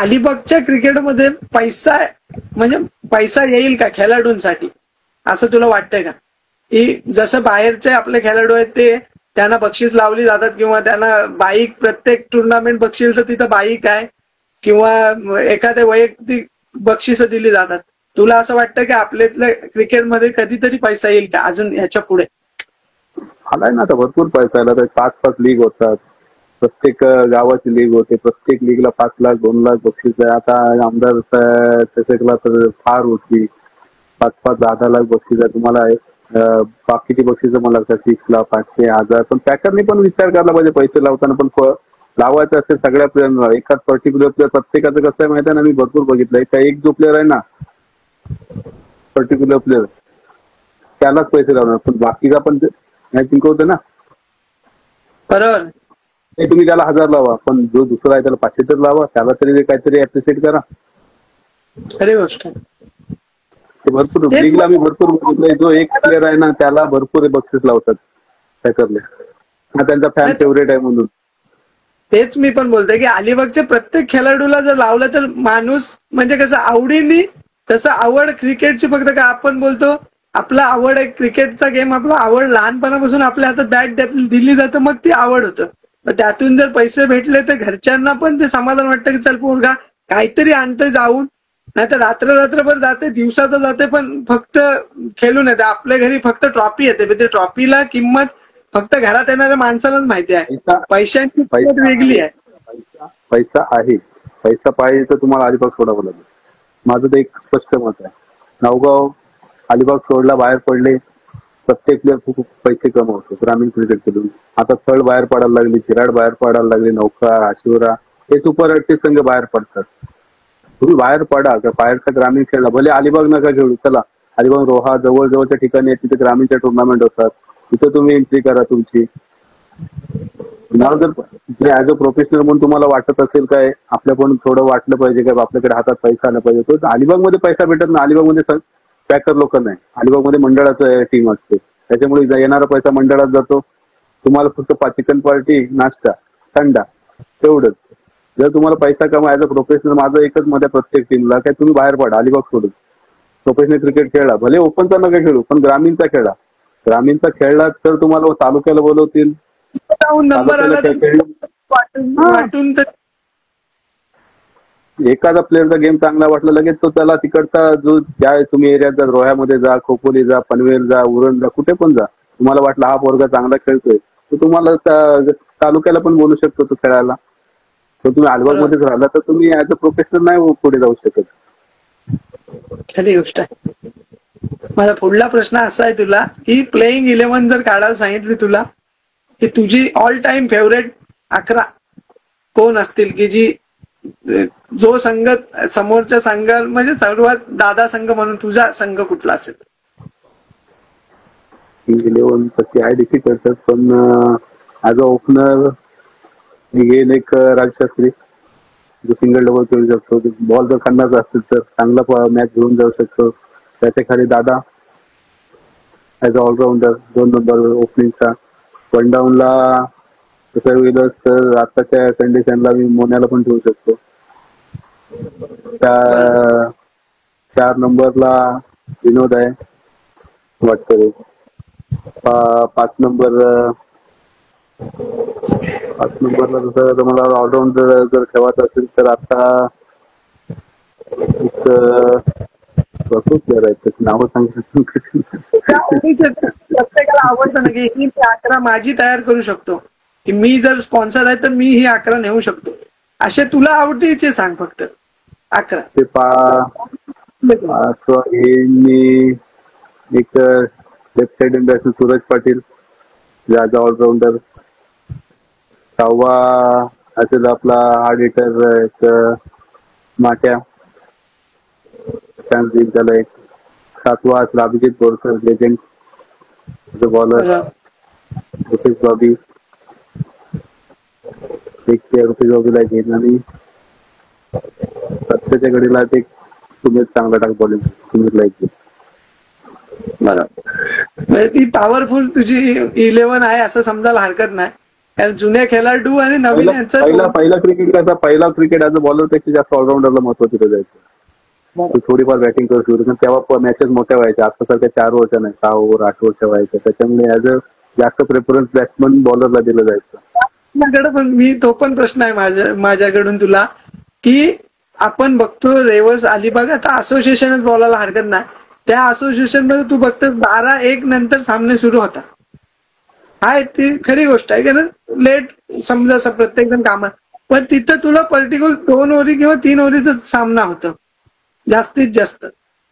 अलिबागच्या क्रिकेटमध्ये पैसा म्हणजे पैसा येईल का खेळाडूंसाठी असं तुला वाटतंय का? की जसं बाहेरचे आपले खेळाडू आहेत ते त्यांना बक्षीस लावली जातात किंवा त्यांना बाईक, प्रत्येक टुर्नामेंट बक्षीस तर तिथं बाईक आहे किंवा एखाद्या वैयक्तिक बक्षीस दिली जातात. तुला असं वाटतं की आपल्यातल्या क्रिकेटमध्ये कधीतरी पैसा येईल का अजून ह्याच्या पुढे? आलाय ना आता भरपूर पैसा आला. तर 5-5 लीग होतात, प्रत्येक गावाची लीग होते, प्रत्येक लीगला 5 लाख 2 लाख बक्षीस आहे. आता आमदार चषकला तर फार होती 5-5 10 लाख बक्षीस आहे. तुम्हाला बाकीची बक्षीस मला 6 लाख 500 1000. पण पॅकरने पण विचार करायला पाहिजे पैसे लावताना. पण लावायचं असेल सगळ्या प्लेअरला, एकाच पर्टिक्युलर प्लेअर. प्रत्येकाचं कसं आहे माहिती आहे ना, मी भरपूर बघितलंय का एक जो प्लेअर आहे ना पर्टिक्युलर प्लेअर त्यालाच पैसे लावणार, पण बाकीचा पण मॅच जिंकवतो ना. बरोबर. तुम्ही त्याला 1000 लावा, पण जो दुसरा आहे त्याला 500 तर लावा, त्याला तरी काहीतरी अप्रिशिएट करा. खरी गोष्ट आहे. भरपूर लीगला मी भरपूर बघितलंय, जो एक प्लेअर आहे ना त्याला भरपूर बक्षीस लावतात पॅकरले, हा त्यांचा फॅन फेवरेट आहे म्हणून. तेच मी पण बोलतोय की अलिबागच्या प्रत्येक खेळाडूला जर लावलं तर माणूस म्हणजे कसं आवडीने, तसं आवड क्रिकेटची फक्त का आपण बोलतो आपला आवड आहे क्रिकेटचा गेम, आपला आवड लहानपणापासून आपल्या हातात बॅट दिली जातं, मग ती आवड होतं. त्यातून जर पैसे भेटले तर घरच्यांना पण ते समाधान वाटतं की चल पोरगा काहीतरी आणतोय जाऊन, नाही तर रात्रभर जाते, दिवसाचं जाते, पण फक्त खेळून येते. आपल्या घरी फक्त ट्रॉफी येते, पण ते ट्रॉफीला किंमत फक्त घरात येणाऱ्या माणसालाच माहिती आहे. पैशांची किंमत वेगळी आहे. पैसा आहे, पैसा पाहिजे तर तुम्हाला अलिबाग सोडावं लागेल. माझं तर एक स्पष्ट मत आहे. नवगाव अलिबाग सोडला, बाहेर पडले, प्रत्येक प्लेअर खूप पैसे कमवतो ग्रामीण क्रिकेट खेळून. आता थळ बाहेर पडायला लागली, चिराड बाहेर पडायला लागली, नौका, आशिवरा, हे सुपर 38 संघ बाहेर पडतात. तुम्ही बाहेर पडा, बाहेरचा ग्रामीण खेळला, भले अलिबाग नका खेळू, चला अलिबाग रोहा जवळच्या ठिकाणी तिथे ग्रामीणच्या टुर्नामेंट होतात, तिथे तुम्ही एंट्री करा तुमची. जर ऍज अ प्रोफेशनल म्हणून तुम्हाला वाटत असेल काय आपल्या पण थोडं वाटलं पाहिजे काय आपल्याकडे हातात पैसा आला पाहिजे, तो अलिबागमध्ये पैसा भेटत नाही. अलिबागमध्ये पॅकर लोक नाही, अलिबागमध्ये मंडळाचं टीम असते, त्याच्यामुळे येणारा पैसा मंडळात जातो. तुम्हाला फक्त चिकन पार्टी, नाश्ता, थंडा तेवढंच. जर तुम्हाला पैसा कमा ऍज अ प्रोफेशनल, माझं एकच मत आहे प्रत्येक टीमला, काय तुम्ही बाहेर पडा अलिबाग सोडून, प्रोफेशनल क्रिकेट खेळला, भले ओपनचा नका खेळू पण ग्रामीणचा खेळा. ग्रामीणचा खेळला तर तुम्हाला तालुक्याला बोलवतील, नंबर आला वाटून तर एखादा प्लेअरचा गेम चांगला वाटला लगेच तो त्याला तिकडचा जो ज्या तुम्ही एरियात जा, रोह्यामध्ये जा, खोपोली जा, पनवेल जा, उरण जा, कुठे पण जा, तुम्हाला वाटलं हा पोरगा चांगला खेळतोय तर तुम्हाला तालुक्याला पण बोलू शकतो तो खेळायला. तर तुम्ही अलिबाग मध्येच राहिला तर तुम्ही ऍज अ प्रोफेशनल नाही पुढे जाऊ शकत. खरी गोष्ट आहे. माझा पुढला प्रश्न असा आहे तुला, की प्लेइंग 11 जर काढायला सांगितली तुला, की तुझी ऑल टाइम फेवरेट 11 कोण असतील, की जी जो संघ समोरच्या संघ म्हणजे सर्वात दादा संघ म्हणून तुझा संघ कुठला असेल? 11 तशी आहे डिफिकल्ट, पण ऍज अ ओपनर घेईल एक राजशास्त्री, जो सिंगल डबल खेळू शकतो. बॉल जर खंडाचा असेल तर चांगला मॅच घेऊन जाऊ शकतो. त्याच्या खाली दादा ऍज अ ऑलराऊंडर, 2 नंबर ओपनिंगचा. वन डाऊनला तसं होईलच तर आताच्या कंडिशनला मी मोन्याला पण ठेवू शकतो. 4 नंबरला विनोद आहे वाटतं. 5 नंबरला जसं मला ऑलराऊंडर जर ठेवायचं असेल तर आता भरपूर प्लेअर आहेत, त्याची नावं सांगू. प्रत्येकाला आवडतं ना की ही 11 माझी तयार करू शकतो, की मी जर स्पॉन्सर आहे तर मी ही 11 नेऊ शकतो, असे तुला आवडीचे सांग फक्त 11. ते मी एक left side batsman Suraj Patil as allrounder. 6वा असेल आपला हार्ड हिटर एक माट्या, चान्स देईल त्याला एक. 7वा असेल अभिजित बोरकर, लेजेंड बॉलर. रुपेश बॉबी, एक रुपेश बॉबीला घेईन आणि सत्याच्या घडीला ते सुमित चांगला टाक बॉलिंग, सुमितला एक घेईन. बरोबर, ती पॉवरफुल तुझी 11 आहे असं समजायला हरकत नाही. कारण जुने खेळाडू आणि नवीन यांचं पहिला क्रिकेट कसा, पहिला क्रिकेट ऍज अ बॉलर पेक्षा जास्त ऑलराऊंडरला महत्व दिलं जायचं. थोडीफार बॅटिंग करू शकतो, तेव्हा मॅचेस मोठ्या व्हायच्या. आता सारख्या 4 ओव्हर नाही, 6 ओव्हर 8 ओव्हरच्या व्हायच्या. त्याच्यामुळे ऍज अ जास्त प्रेफरन्स बॅट्समन बॉलरला दिलं जायचं. माझ्याकडे पण तो पण प्रश्न आहे माझ्याकडून तुला, की आपण बघतो रेवस अलिबाग आता असोसिएशनच बोलायला हरकत नाही, त्या असोसिएशन मध्ये तू बघतोस 12-1 नंतर सामने सुरू होतात. हाय, ती खरी गोष्ट आहे, कारण लेट समजा प्रत्येक जण कामात, पण तिथं तुला पर्टिक्युलर 2 ओव्हरी किंवा 3 ओव्हरीचा सामना होतो जास्तीत जास्त.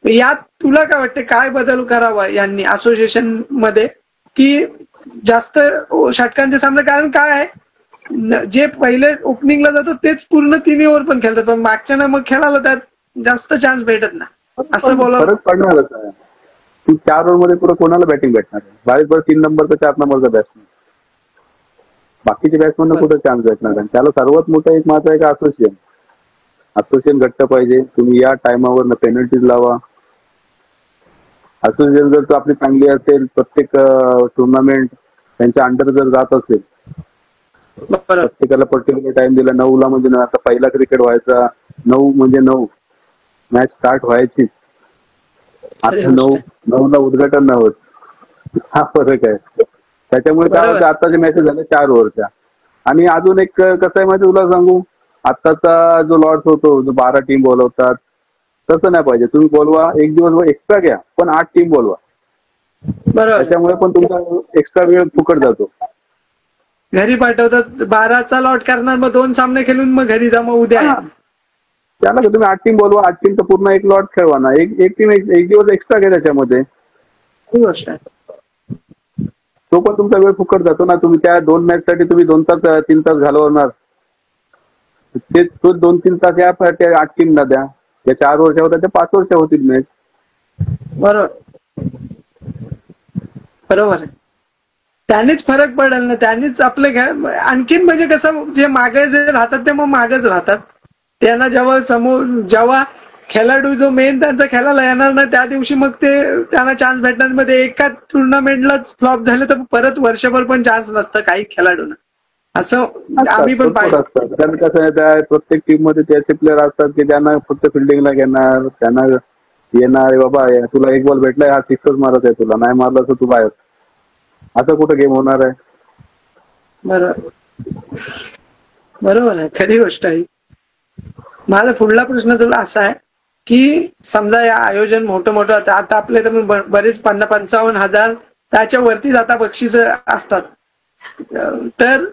यात तुला काय वाटतं, काय बदल करावा यांनी असोसिएशन मध्ये, की जास्त षटकांचे सामने? कारण काय आहे, जे पहिले ओपनिंगला जातात तेच पूर्ण 3 ओव्हर पण खेळतात, पण मागच्या ना मग खेळायला त्यात जास्त चान्स भेटत नाही असं बोला. फरक पडणारच आहे. तू 4 ओव्हर मध्ये पुढे कोणाला बॅटिंग भेटणार आहे? 22 3 नंबरचा 4 नंबरचा बॅट्समन, बाकीच्या बॅट्समॅनला कुठे चान्स भेटणार आहे? त्याला सर्वात मोठं एक महत्व आहे का असोसिएशन घट्ट पाहिजे. तुम्ही या टायमावर पेनल्टीज लावा. असोसिएशन जर आपली चांगली असेल, प्रत्येक टुर्नामेंट त्यांच्या अंडर जर जात असेल, प्रत्येकाला पर्टिक्युलर टाइम दिला. 9ला म्हणजे आता पहिला क्रिकेट व्हायचा 9 म्हणजे 9 मॅच स्टार्ट व्हायची, आता 9ला उद्घाटन नाही होत. हा फरक आहे. त्याच्यामुळे काय होतं, आताच्या मॅचेस झाल्या 4 ओव्हरच्या. आणि अजून एक कसं आहे माहिती तुला सांगू, आताचा जो लॉर्ड्स होतो, जो 12 टीम बोलवतात, तसं नाही पाहिजे. तुम्ही बोलवा, एक दिवस एक्स्ट्रा घ्या, पण 8 टीम बोलवा. बरोबर. त्याच्यामुळे पण तुमचा एक्स्ट्रा वेळ फुकट जातो. घरी पाठवतात, 12चा लॉट करणार, मग 2 सामने खेळून मग घरी जा, मग उद्या हा. त्याला का तुम्ही 8 टीम बोलवा, 8 टीमचा पूर्ण एक लॉट खेळवा ना, एक टीम एक दिवस एक्स्ट्रा घ्या त्याच्यामध्ये. ही गोष्ट आहे. तो पण तुमचा वेळ फुकट जातो ना. तुम्ही त्या 2 मॅच साठी तुम्ही 2 तास 3 तास घालवणार, ते तो 2-3 तास या 8 टीमला द्या. या 4 वर्ष होत्या त्या 5 वर्ष होतील मॅच. बरोबर बरोबर आहे. त्यांनीच फरक पडेल ना, त्यांनीच आपले आणखीन म्हणजे कसं, जे मागे जे राहतात ते मग मागच राहतात. त्यांना जेव्हा खेळाडू जो मेन त्यांचा खेळायला येणार ना, त्या दिवशी मग ते त्यांना चान्स भेटणार. मध्ये एका टुर्नामेंटलाच फ्लॉप झाले तर परत वर्षभर पण चान्स नसतं काही खेळाडूंना. असं आम्ही पण पाहिजे. कारण कसं आहे, त्या प्रत्येक टीम मध्ये ते असे प्लेअर असतात की त्यांना फक्त फिल्डिंगला घेणार, त्यांना येणार, बाबा तुला एक बॉल भेटलाय, हा सिक्सच मारत आहे, तुला नाही मारला तर तू बाहेर. असं कुठं गेम होणार आहे? बरोबर बरोबर आहे, खरी गोष्ट आहे. माझा पुढला प्रश्न तुला असा आहे की समजा या आयोजन मोठं आता आपले तर बरेच 50-55 त्याच्या वरतीच आता बक्षीस असतात. तर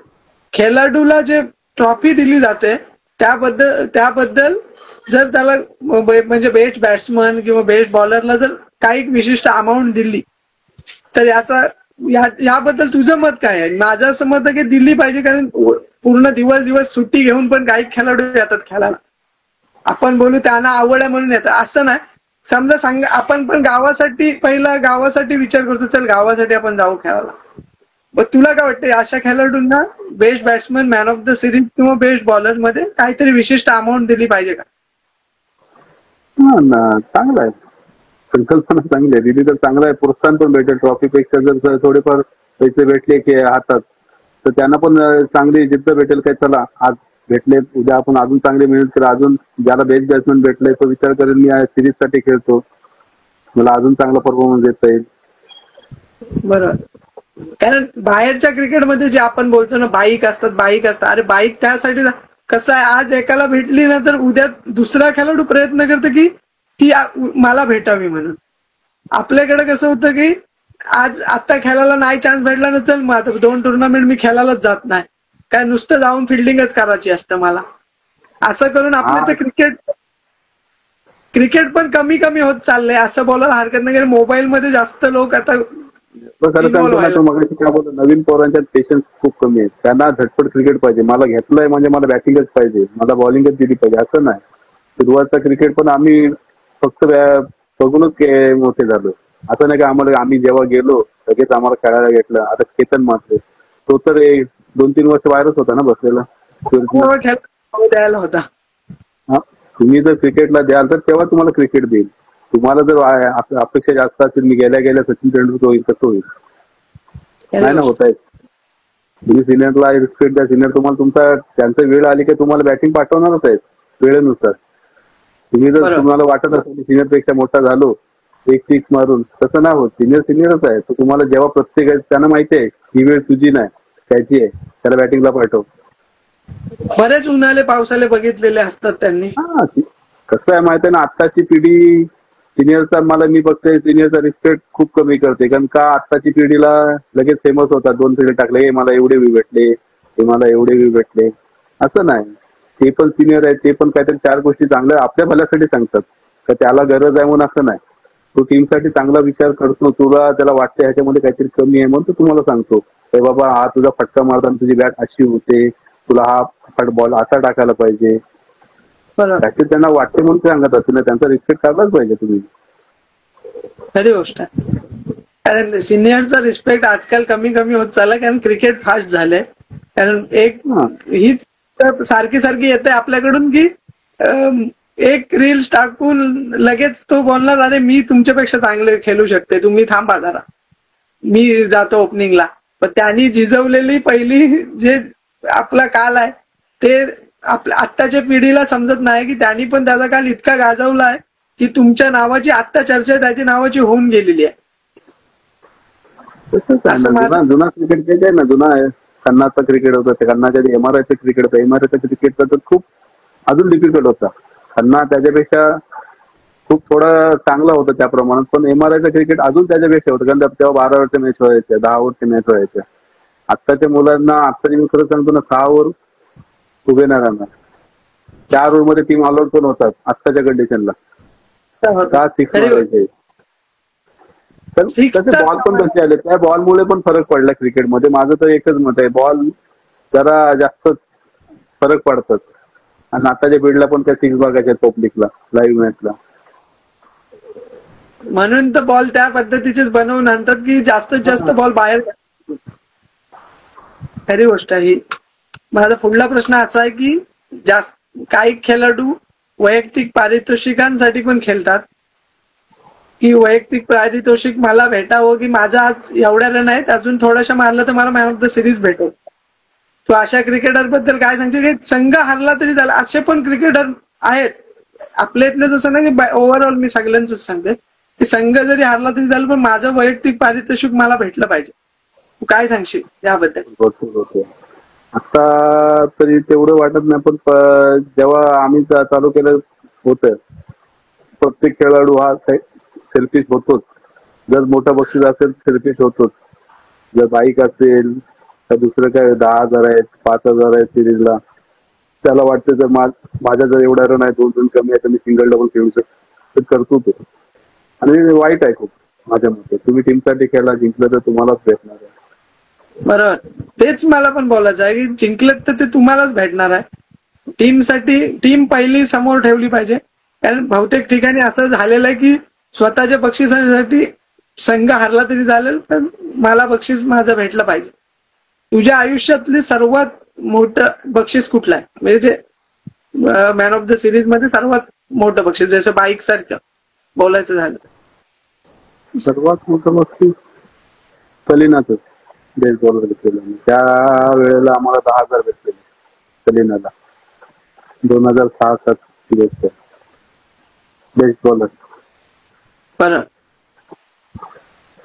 खेळाडूला जे ट्रॉफी दिली जाते त्याबद्दल जर त्याला म्हणजे बेस्ट बॅट्समन किंवा बेस्ट बॉलरला जर काही विशिष्ट अमाऊंट दिली तर याबद्दल तुझं मत काय आहे? माझं असं मत आहे की दिली पाहिजे, कारण पूर्ण दिवस सुट्टी घेऊन पण काही खेळाडू येतात खेळायला. आपण बोलू त्यांना आवड आहे म्हणून येतात असं नाही. समजा आपण पण गावासाठी विचार करतो, चल गावासाठी आपण जाऊ खेळायला. मग तुला काय वाटतं, अशा खेळाडूंना best batsman, man of the series किंवा बेस्ट बॉलर मध्ये काहीतरी विशिष्ट अमाऊंट दिली पाहिजे का? चांगलं आहे, संकल्पना चांगली आहे, दिली तर चांगलं आहे. प्रोत्साहन पण भेटेल. ट्रॉफीपेक्षा जर थोडेफार पैसे भेटले की हातात तर त्यांना पण चांगली जिद्द भेटेल. काय चला आज भेटले, उद्या आपण अजून चांगले मिळेल, तर अजून ज्याला बेस्ट बॅट्समन भेटले तो विचार करेल मी या सिरीज साठी खेळतो, मला अजून चांगला परफॉर्मन्स देता येईल. बरोबर. कारण बाहेरच्या क्रिकेटमध्ये जे आपण बोलतो ना, बाईक असतात, अरे बाईक त्यासाठी कसं आहे, आज एकाला भेटली ना तर उद्या दुसरा खेळाडू प्रयत्न करतो की ती मला भेटावी म्हणून. आपल्याकडे कसं होतं की आता खेळायला नाही चान्स भेटला ना, चल मग आता 2 टुर्नामेंट मी खेळायलाच जात नाही, काय नुसतं जाऊन फिल्डिंगच करायची असतं मला. असं करून आपलं तर क्रिकेट पण कमी होत चाललंय असं बोलायला हरकत नाही. मोबाईल मध्ये जास्त लोक आता नवीन पोरांच्यात पेशन्स खूप कमी आहे. त्यांना झटपट क्रिकेट पाहिजे. मला घेतलंय म्हणजे मला बॅटिंगच पाहिजे, मला बॉलिंगच दिली पाहिजे, असं नाही. सुरुवातचा क्रिकेट पण आम्ही फक्त बघूनच मोठे झालो. असं नाही की आम्ही जेव्हा गेलो लगेच आम्हाला खेळायला घेतलं. आता केतन मात्र तो तर 2-3 वर्ष बाहेरच होता ना बसलेला. द्यायला होता. तुम्ही जर क्रिकेटला द्याल तर तेव्हा तुम्हाला क्रिकेट देईल. तुम्हाला जर अपेक्षा जास्त असेल, मी गेल्या सचिन तेंडुलकर होईल, कसं होईल? नाही ना होत आहे. तुम्ही सिनियरला रिस्पेक्ट द्या. सिनियर तुम्हाला त्यांचं वेळ आली की तुम्हाला बॅटिंग पाठवणारच आहेत वेळेनुसार. तुम्ही जर तुम्हाला वाटत असेल की सिनियर पेक्षा मोठा झालो एक 6 मारून, तसं नाही होत. सिनियरच आहे. तर तुम्हाला जेव्हा प्रत्येक त्यांना माहिती आहे ही वेळ तुझी नाही त्याची आहे, त्याला बॅटिंगला पाठव. बरेच उन्हाळे पावसाळे बघितलेले असतात त्यांनी. कसं आहे माहिती आहे ना, आत्ताची पिढी सिनियरचा मी बघतोय सिनियरचा रिस्पेक्ट खूप कमी करते. कारण का आत्ताची पिढीला लगेच फेमस होतात, 2 पिढी टाकले, हे मला एवढे व्ह्यू भेटले, हे मला एवढे व्ह्यू भेटले. असं नाही. ते पण सिनियर आहे, ते पण काहीतरी 4 गोष्टी चांगल्या आपल्या भल्यासाठी सांगतात का त्याला गरज आहे म्हणून. असं नाही. तो टीमसाठी चांगला विचार करतो. त्याला वाटतं ह्याच्यामध्ये काहीतरी कमी आहे म्हणून तो तुम्हाला सांगतो, हे बाबा हा तुझा फटका मारताना तुझी बॅट अशी होते, तुला हा बॉल असा टाकायला पाहिजे. त्यांना वाटते म्हणून सांगत असतील, त्यांचा रिस्पेक्ट करायलाच पाहिजे तुम्ही. खरी गोष्ट आहे. कारण सिनियरचा रिस्पेक्ट आजकाल कमी होत चालला, कारण क्रिकेट फास्ट झालंय. कारण हीच सारखी येते आपल्याकडून की एक रील्स टाकून लगेच तो बोलणार, अरे मी तुमच्यापेक्षा चांगले खेळू शकते, तुम्ही थांबा जरा, मी जातो ओपनिंगला. पण त्यांनी झिजवलेली पहिली जे आपला काल आहे ते आत्ताच्या पिढीला समजत नाही की त्यांनी पण त्याचा काल इतका गाजवला आहे की तुमच्या नावाची आत्ता चर्चा त्याची नावाची होऊन गेलेली आहे. जुना क्रिकेट आहे ना, जुना आहे. खन्नाचा क्रिकेट होता, खन्नाच्या MRIचं क्रिकेट होतं. MRIचं क्रिकेट तर खूप अजून डिफिकल्ट होता. खन्ना त्याच्यापेक्षा खूप थोडं चांगलं होतं त्या प्रमाणात, पण MRIचं क्रिकेट अजून त्याच्यापेक्षा होतं, कारण तेव्हा 12 ओव्हरच्या मॅच व्हायच्या, 10 ओव्हरच्या मॅच व्हायच्या. आत्ताच्या मुलांना, आत्ताची मी खरं सांगतो ना, 6 ओव्हर उभे नाही राहणार. 4 ओव्हरमध्ये टीम ऑल आउट पण होतात आत्ताच्या कंडिशनला. का 6 मारायचे, तर तसे बॉल पण तसे आले, त्या बॉलमुळे पण फरक पडला क्रिकेटमध्ये. माझं तर एकच मत आहे, बॉल जरा जास्त फरक पडतात. आणि आताच्या पिढीला पण त्या 6 बघायच्या पब्लिकला लाईव्ह मॅचला. म्हणून तर बॉल त्या पद्धतीचेच बनवून आणतात की जास्तीत जास्त बॉल बाहेर. खरी गोष्ट आहे ही. माझा पुढला प्रश्न असा आहे की काही खेळाडू वैयक्तिक पारितोषिकांसाठी पण खेळतात, की वैयक्तिक पारितोषिक मला भेटावं, की माझा आज एवढ्या रन आहेत, अजून थोड्याशा मारलं तर मला मॅन ऑफ द सिरीज भेटेल. तू अशा क्रिकेटर बद्दल काय सांगशील, की संघ हरला तरी झाला, असे पण क्रिकेटर आहेत आपल्या इथलं. जसं ना की ओव्हरऑल मी सगळ्यांच सांगते की संघ जरी हारला तरी झालं, पण माझं वैयक्तिक पारितोषिक मला भेटलं पाहिजे. तू काय सांगशील याबद्दल? आता तरी तेवढं वाटत नाही, पण जेव्हा आम्ही चालू केलं होतं, प्रत्येक खेळाडू हा सेल्फिश होतोच. जर मोठं बक्षीस असेल सेल्फिश होतोच. जर बाईक असेल तर दुसरं काय 10,000 आहेत, 5,000 आहेत सिरीजला, त्याला वाटतं जर माझ्या जर एवढा रन आहे, 2 रन कमी आहे, तर मी सिंगल डबल खेळू शकतो, तर करतो तो. आणि वाईट आहे खूप माझ्या मते. तुम्ही टीमसाठी खेळला, जिंकलं तर तुम्हालाच भेटणार आहे. बरोबर, तेच मला पण बोलायचं आहे की जिंकलं तर ते तुम्हालाच भेटणार आहे. टीमसाठी टीम पहिली समोर ठेवली पाहिजे. कारण बहुतेक ठिकाणी असं झालेलं आहे की स्वतःच्या बक्षिसासाठी संघ हरला तरी चालेल, पण मला बक्षीस माझं भेटलं पाहिजे. तुझ्या आयुष्यातले सर्वात मोठं बक्षीस कुठलं आहे, म्हणजे मॅन ऑफ द सिरीज मध्ये सर्वात मोठं बक्षीस, जसं बाईक सारखं बोलायचं झालं? सर्वात मोठं बक्षीस सलिनाचं बेसबॉलवर केलं. त्या वेळेला आम्हाला 10,000 भेटले सलिनाला. 2006-07 गोष्ट. Best bowler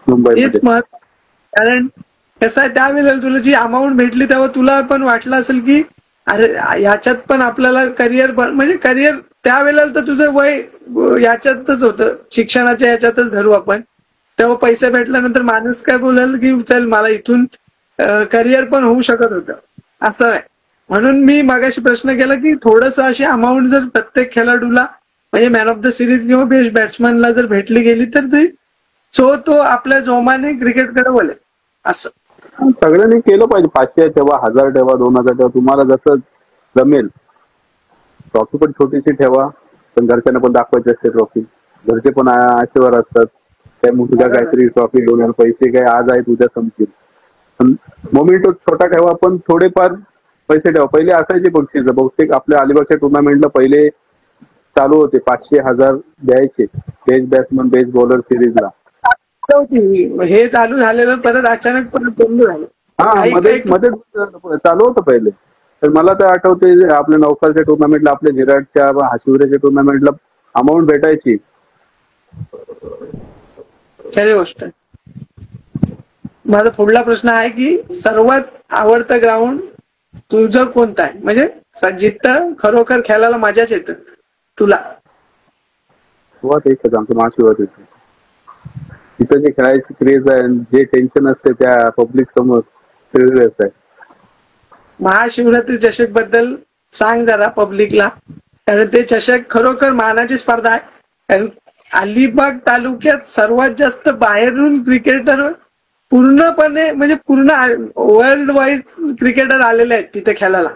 Mumbai. तेच मत. कारण कसं आहे, त्यावेळेला तुला जी अमाऊंट भेटली तेव्हा तुला पण वाटलं असेल की अरे याच्यात पण आपल्याला करिअर, म्हणजे करिअर त्यावेळेला तर तुझं वय याच्यातच होतं, शिक्षणाच्या याच्यातच धरू आपण. तेव्हा पैसे भेटल्यानंतर माणूस काय बोलेल की चल मला इथून करिअर पण होऊ शकत होतं, असं आहे. म्हणून मी मागाशी प्रश्न केला की थोडस अशी अमाऊंट जर प्रत्येक खेळाडूला, म्हणजे मॅन ऑफ द सिरीज किंवा बेस्ट बॅट्समनला जर भेटली गेली तर ती तो आपल्या जोमाने क्रिकेटकडे बोलेल. असं सगळ्यांनी केलं पाहिजे. 500 ठेवा, 1000 ठेवा, 2000 ठेवा, तुम्हाला जसं जमेल. ट्रॉफी पण छोटीशी ठेवा, पण घरच्यांना पण दाखवायची असते ट्रॉफी. घरचे पण आशेवर असतात, काय मुलगा काहीतरी ट्रॉफी घेऊन येणार, पैसे काय आज आहेत उद्या संपतील. पण मोमेंटो छोटा ठेवा, पण थोडेफार पैसे ठेवा. पहिले असायचे बक्षीस, बहुतेक आपल्या अलिबागच्या टुर्नामेंटला पहिले चालू होते, 500, 1000 द्यायचे बेस्ट बॅट्समन, बेस्ट बॉलर सिरीजला. हे चालू झालेलं परत अचानक परत बंद झालं. हा, मध्ये चालू होतं पहिले. तर मला तर आठवते आपल्या नौकालच्या टुर्नामेंटला, आपल्या झिराटच्या, हाशिवऱ्याच्या टुर्नामेंटला अमाऊंट भेटायची. खरी गोष्ट. माझा पुढला प्रश्न आहे की सर्वात आवडतं ग्राउंड तुझं कोणतं आहे, म्हणजे जिथं खरोखर खेळायला मजाच येतं तुला? एकच आमचं महाशिवरात येतं. तिथं जे खेळायची क्रेज आहे, जे टेन्शन असते त्या पब्लिक समोर, ते आहे. महाशिवरात्री चषक बद्दल सांग जरा पब्लिकला, कारण ते चषक खरोखर मानाची स्पर्धा आहे. कारण अलिबाग तालुक्यात सर्वात जास्त बाहेरून क्रिकेटर पूर्णपणे, म्हणजे पूर्ण वर्ल्ड वाईड क्रिकेटर आलेले आहेत तिथे खेळायला.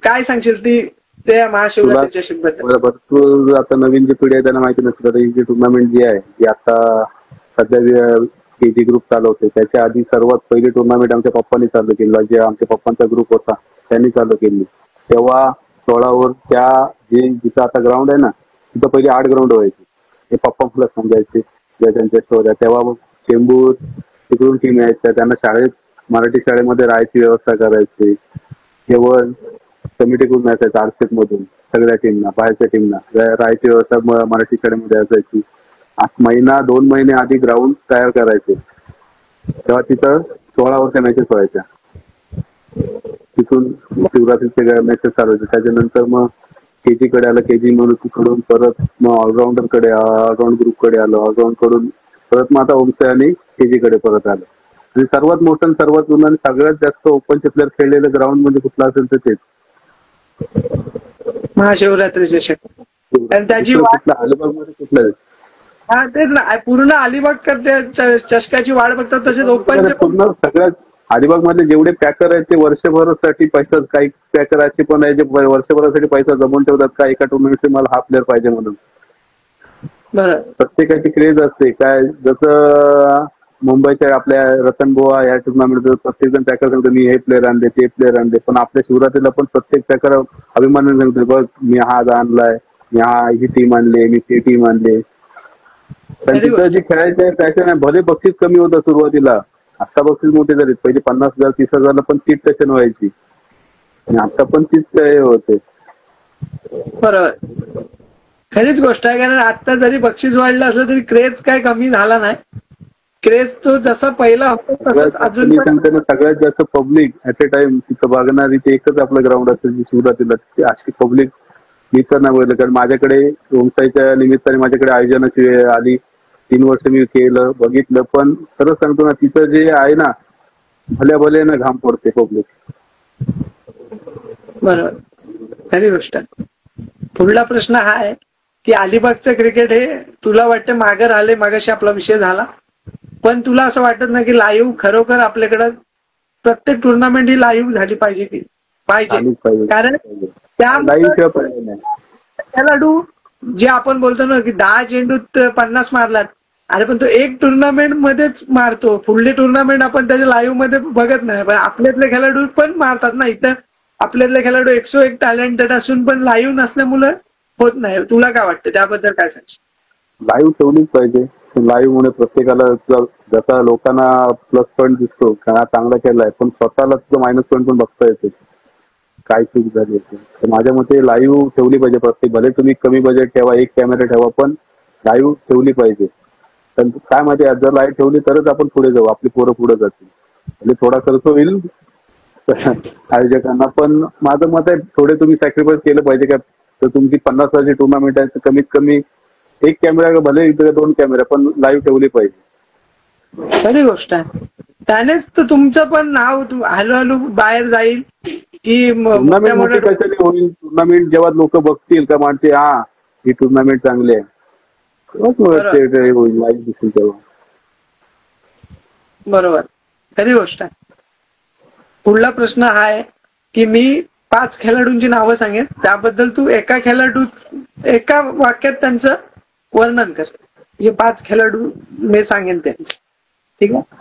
काय सांगशील त्या महाशिवरात्री चषक बद्दल? बरोबर. तू आता नवीन जी पिढी आहे त्यांना माहिती नसतं, ही जी टुर्नामेंट जी आहे ती आता सध्या केजी ग्रुप चालवते. त्याच्या आधी सर्वात पहिली टुर्नामेंट आमच्या पप्पांनी चालू केली, जे आमच्या पप्पांचा ग्रुप होता त्यांनी चालू केली. तेव्हा 16 ओव्हर त्या जिथं आता ग्राउंड आहे ना, तिथं पहिले 8 ग्राउंड व्हायचे. हे पप्पा मला समजायचे त्यांच्या स्टोऱ्या. तेव्हा मग चेंबूर तिकडून टीम यायच्या, त्यांना शाळेत, मराठी शाळेमध्ये राहायची व्यवस्था करायची. जेवण कमिटीकडून असायचं, आरसेट मधून सगळ्या टीमना, बाहेरच्या टीमना राहायची व्यवस्था मराठी शाळेमध्ये असायची. 2 महिने आधी ग्राउंड तयार करायचे. तेव्हा तिथं 16 ओव्हरच्या मॅचेस व्हायच्या. तिथून शिवरात्रीचे मॅचेस चालू होते. त्याच्यानंतर मग केजी कडे आलं, केजी म्हणून कडून परत मग ऑलराऊंडर कडे, ऑलराऊंड ग्रुप कडे आलं, ऑलराऊंड कडून परत मग आता ओमसे आणि केजी कडे परत आलं. आणि सर्वात मोठं आणि सर्वात जुनं आणि सगळ्यात जास्त ओपनचे प्लेअर खेळलेलं ग्राउंड म्हणजे कुठलं असेल तर तेच महाशिवरात्रीचे शक्य. आणि त्याची कुठलं अलिबाग मध्ये कुठलं हा तेच ना, पूर्ण अलिबाग करते चषकाची वाढ बघतात, तसेच ओपनचे पूर्ण सगळ्यात अलिबाग मधले जेवढे पॅकर आहेत ते वर्षभरासाठी पैसा, काही पॅकर असे पण आहे जे वर्षभरासाठी पैसा जमवून ठेवतात का एका टुर्नामेंटचे मला हा प्लेअर पाहिजे म्हणून. प्रत्येकाची क्रेज असते. काय जसं मुंबईच्या आपल्या रतनबुवा या टुर्नामेंट प्रत्येक जण पॅकर सांगतो मी हे प्लेअर आणले ते प्लेअर आणले, पण आपल्या शिवरात्रीला पण प्रत्येक पॅकर अभिमानाने सांगतो बघ मी हा आणलाय, मी ही टीम आणली, मी ती टीम आणली. पण तिथं जे खेळायचं आहे पॅशन आहे. भले बक्षीस कमी होतं सुरुवातीला, आता बक्षीस मोठे झाले, पहिले 50,000 30,000 पण तीच टशन व्हायची आणि आता पण तीच हे होते. बरोबर, खरीच गोष्ट आहे. कारण आता जरी बक्षीस वाढलं असलं तरी क्रेज काय कमी झाला नाही. क्रेज तो जसा पहिला होता तसंच अजून पण. सगळ्यात जास्त पब्लिक ऍट अ टाइम तिथं बघणारी ते एकच आपलं ग्राउंड असेल शिवरात्रीला. ते अशी पब्लिक मी तर नाही बघितलं, कारण माझ्याकडे ओमसाईच्या निमित्ताने माझ्याकडे आयोजनाची वेळ आली. 3 वर्ष मी केलं बघितलं, पण खरंच सांगतो ना तिथं जे आहे ना भल्या भले ना घाम पडते पब्लिक. बरोबर, खरी गोष्ट. पुढला प्रश्न हा आहे की अलिबागचं क्रिकेट हे तुला वाटतं मागं राहिले, मागाशी आपला विषय झाला, पण तुला असं वाटत नाही की लाईव्ह खरोखर आपल्याकडं प्रत्येक टुर्नामेंट ही लाईव्ह झाली पाहिजे की पाहिजे? कारण त्या खेळाडू जे आपण बोलतो ना की 10 चेंडूत 50 मारलात, अरे पण तो एक टुर्नामेंट मध्येच मारतो, पुढली टुर्नामेंट आपण त्याच्या लाईव्ह मध्ये बघत नाही. पण आपल्यातले खेळाडू पण मारतात ना. इथं आपल्यातले खेळाडू 101 टॅलेंटेड असून पण लाईव्ह नसल्यामुळे होत नाही. तुला काय वाटतं त्याबद्दल, काय सांगशील? लाईव्ह ठेवलीच पाहिजे. लाईव्ह मुळे प्रत्येकाला जसा लोकांना प्लस पॉईंट दिसतो का चांगला केलाय, पण स्वतःला तुझं मायनस पॉईंट पण बघता येते काय चूक झाली होती. तर माझ्या मते लाईव्ह ठेवली पाहिजे प्रत्येक. भले तुम्ही कमी बजेट ठेवा, एक कॅमेरा ठेवा, पण लाईव्ह ठेवली पाहिजे. पण काय माहिती जर लाईव्ह ठेवली तरच आपण पुढे जाऊ, आपली पोरं पुढे जातील. म्हणजे थोडा खर्च होईल आयोजकांना, पण माझं मत आहे थोडे तुम्ही सॅक्रिफाईस केलं पाहिजे. का तर तुमची 50,000ची टुर्नामेंट आहे तर कमीत कमी एक कॅमेरा, भले इथे 2 कॅमेरा, पण लाईव्ह ठेवली पाहिजे. खरी गोष्ट आहे. त्यानेच तर तुमचं पण नाव हळूहळू बाहेर जाईल की टुर्नामेंट मोठी कशाने होईल. टुर्नामेंट जेव्हा लोक बघतील का म्हणते हा ही टुर्नामेंट चांगली आहे, होईल लाईव्ह दिसेल तेव्हा. बरोबर, खरी गोष्ट आहे. पुढला प्रश्न हा आहे की मी 5 खेळाडूंची नावं सांगेन, त्याबद्दल तू एका वाक्यात त्यांचं वर्णन कर. जे 5 खेळाडू मी सांगेन त्यांचं, ठीक आहे?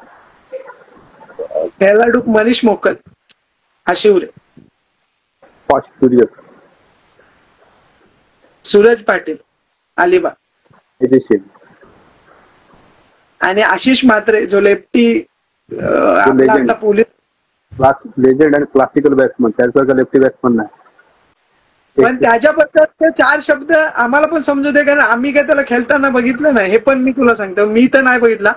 खेळाडू मनीष मोकल, आशिवरे. Fast furious. सूरज पाटील, अलिबाग. आणि आशिष म्हात्रे जो लेफ्टी आपला पोलीस लेजेंड आणि क्लासिकल बॅट्समन, त्यासारखा लेफ्टी बॅट्समन नाही. पण त्याच्याबद्दल ते 4 शब्द आम्हाला पण समजू दे, कारण आम्ही काय त्याला खेळताना बघितलं नाही. हे पण मी तुला सांगतो, मी तर नाही बघितला,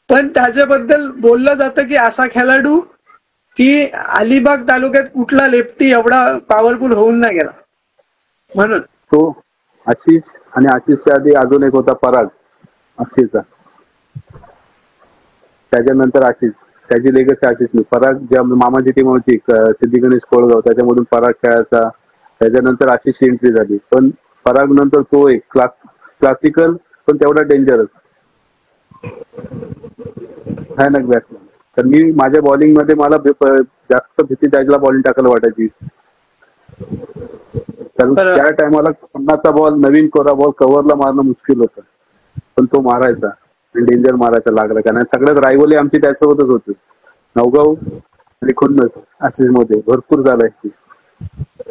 पण त्याच्याबद्दल बोललं जातं की असा खेळाडू की अलिबाग तालुक्यात कुठला लेफ्टी एवढा पॉवरफुल होऊन नाही गेला. म्हणून तो आशिष, आणि आशिषच्या आधी अजून एक होता पराग अक्षयचा, त्याच्यानंतर आशिष, त्याची लेगसी आशिष. पराग ज्या मामाची टीम होती सिद्धी गणेश कोळगाव, त्याच्यामधून पराग खेळायचा. त्याच्यानंतर आशिषची एंट्री झाली, पण पराग नंतर तो एक क्लासिकल पण तेवढा डेंजरस भयानक बॅट्समन. तर मी माझ्या बॉलिंग मध्ये मला जास्त भीती त्याला बॉलिंग टाकायला वाटायची, कारण त्या टायमाला 50चा बॉल, नवीन कोरा बॉल कव्हरला मारणं मुश्किल होतं, पण तो मारायचा, डेंजर मारायचा लागला. कारण सगळ्यात रायवली आमची त्याच्यासोबतच होती, नवगाव आणि खुन्नस. आशिष मध्ये भरपूर झालाय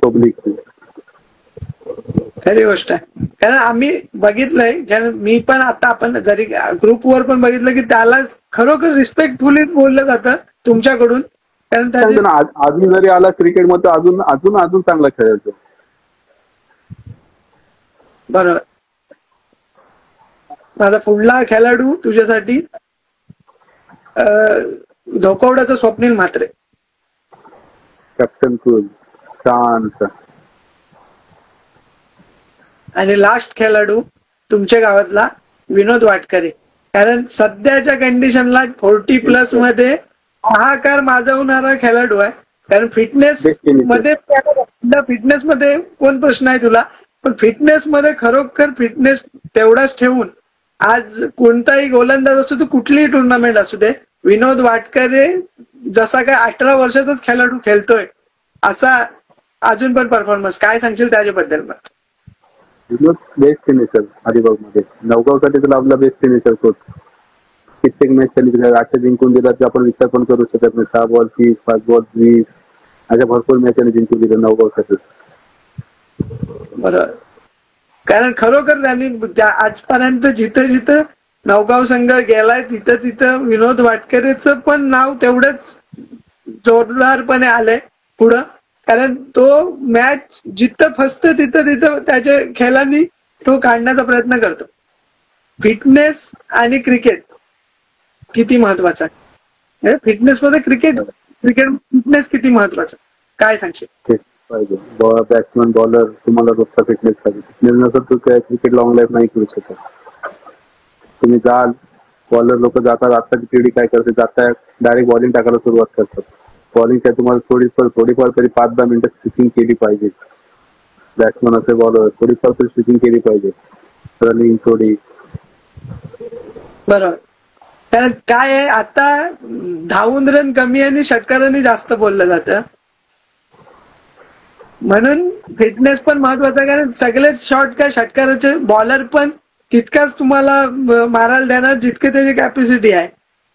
पब्लिक. खरी गोष्ट आहे, कारण आम्ही बघितलंय. कारण मी पण आता आपण जरी ग्रुपवर पण बघितलं की त्याला खरोखर रिस्पेक्टफुली बोललं जातं तुमच्याकडून. कारण अजून जरी आला क्रिकेटमध्ये अजून अजून अजून चांगला खेळायचो. बरोबर. माझा पुढला खेळाडू तुझ्यासाठी धोकवड्याचं स्वप्नील म्हात्रे. कॅप्टन कूल, शांत. आणि लास्ट खेळाडू तुमच्या गावातला विनोद वाटकरे. कारण सध्याच्या कंडिशनला 40+ मध्ये हाहाकार माजवणारा खेळाडू आहे. कारण फिटनेस मध्ये कोण प्रश्न आहे तुला, पण फिटनेस मध्ये खरोखर फिटनेस तेवढाच ठेवून आज कोणताही गोलंदाज असतो तो कुठलीही टुर्नामेंट असू दे, विनोद वाटकरे जसा काय 18 वर्षाचाच खेळाडू खेळतोय असा अजून पण परफॉर्मन्स. काय सांगशील त्याच्याबद्दल? विनोद बेस्ट फिनिशर अलिबाग मध्ये. नवगावसाठी तर आपला बेस्ट फिनिशर होत. कित्येक मॅच त्यांनी अशा जिंकून दिला की आपण विचार पण करू शकत नाही. 6 बॉल 30, 5 बॉल 20 अशा भरपूर मॅच त्यांनी जिंकून दिल्या नवगावसाठी. बरोबर. कारण खरोखर त्यांनी आजपर्यंत जिथं जिथं नवगाव संघ गेलाय तिथं तिथं विनोद वाटकरेचं पण नाव तेवढंच जोरदारपणे आलंय पुढं. कारण तो मॅच जिथं फसतं तिथं तिथं त्याच्या खेळांनी तो काढण्याचा प्रयत्न करतो. फिटनेस आणि क्रिकेट किती महत्वाचा आहे. फिटनेस मध्ये क्रिकेट फिटनेस किती महत्वाचा, काय सांगशील? पाहिजे बॅट्समन बॉलर तुम्हाला रोजचा फिटनेस पाहिजे. फिटनेस नसेल तर काय क्रिकेट लॉंग लाईफ नाही खेळू शकत. तुम्ही जाल बॉलर लोक जातात, आताची पिढी काय करते, जातात डायरेक्ट बॉलिंग टाकायला सुरुवात करतात. बॉलिंग काय तुम्हाला थोडीफार तरी 5-10 मिनिटं स्विचिंग केली पाहिजे. बॅट्समन असेल बॉलर थोडीफार तरी स्विचिंग केली पाहिजे. रनिंग थोडी. बरोबर. कारण काय आहे आता धावून रन कमी आणि षटकारांनी जास्त बोललं जातं, म्हणून फिटनेस पण महत्वाचा आहे. कारण सगळेच शॉट काय षटकाराचे बॉलर पण तितकाच तुम्हाला मारायला देणार जितके त्याची कॅपॅसिटी आहे.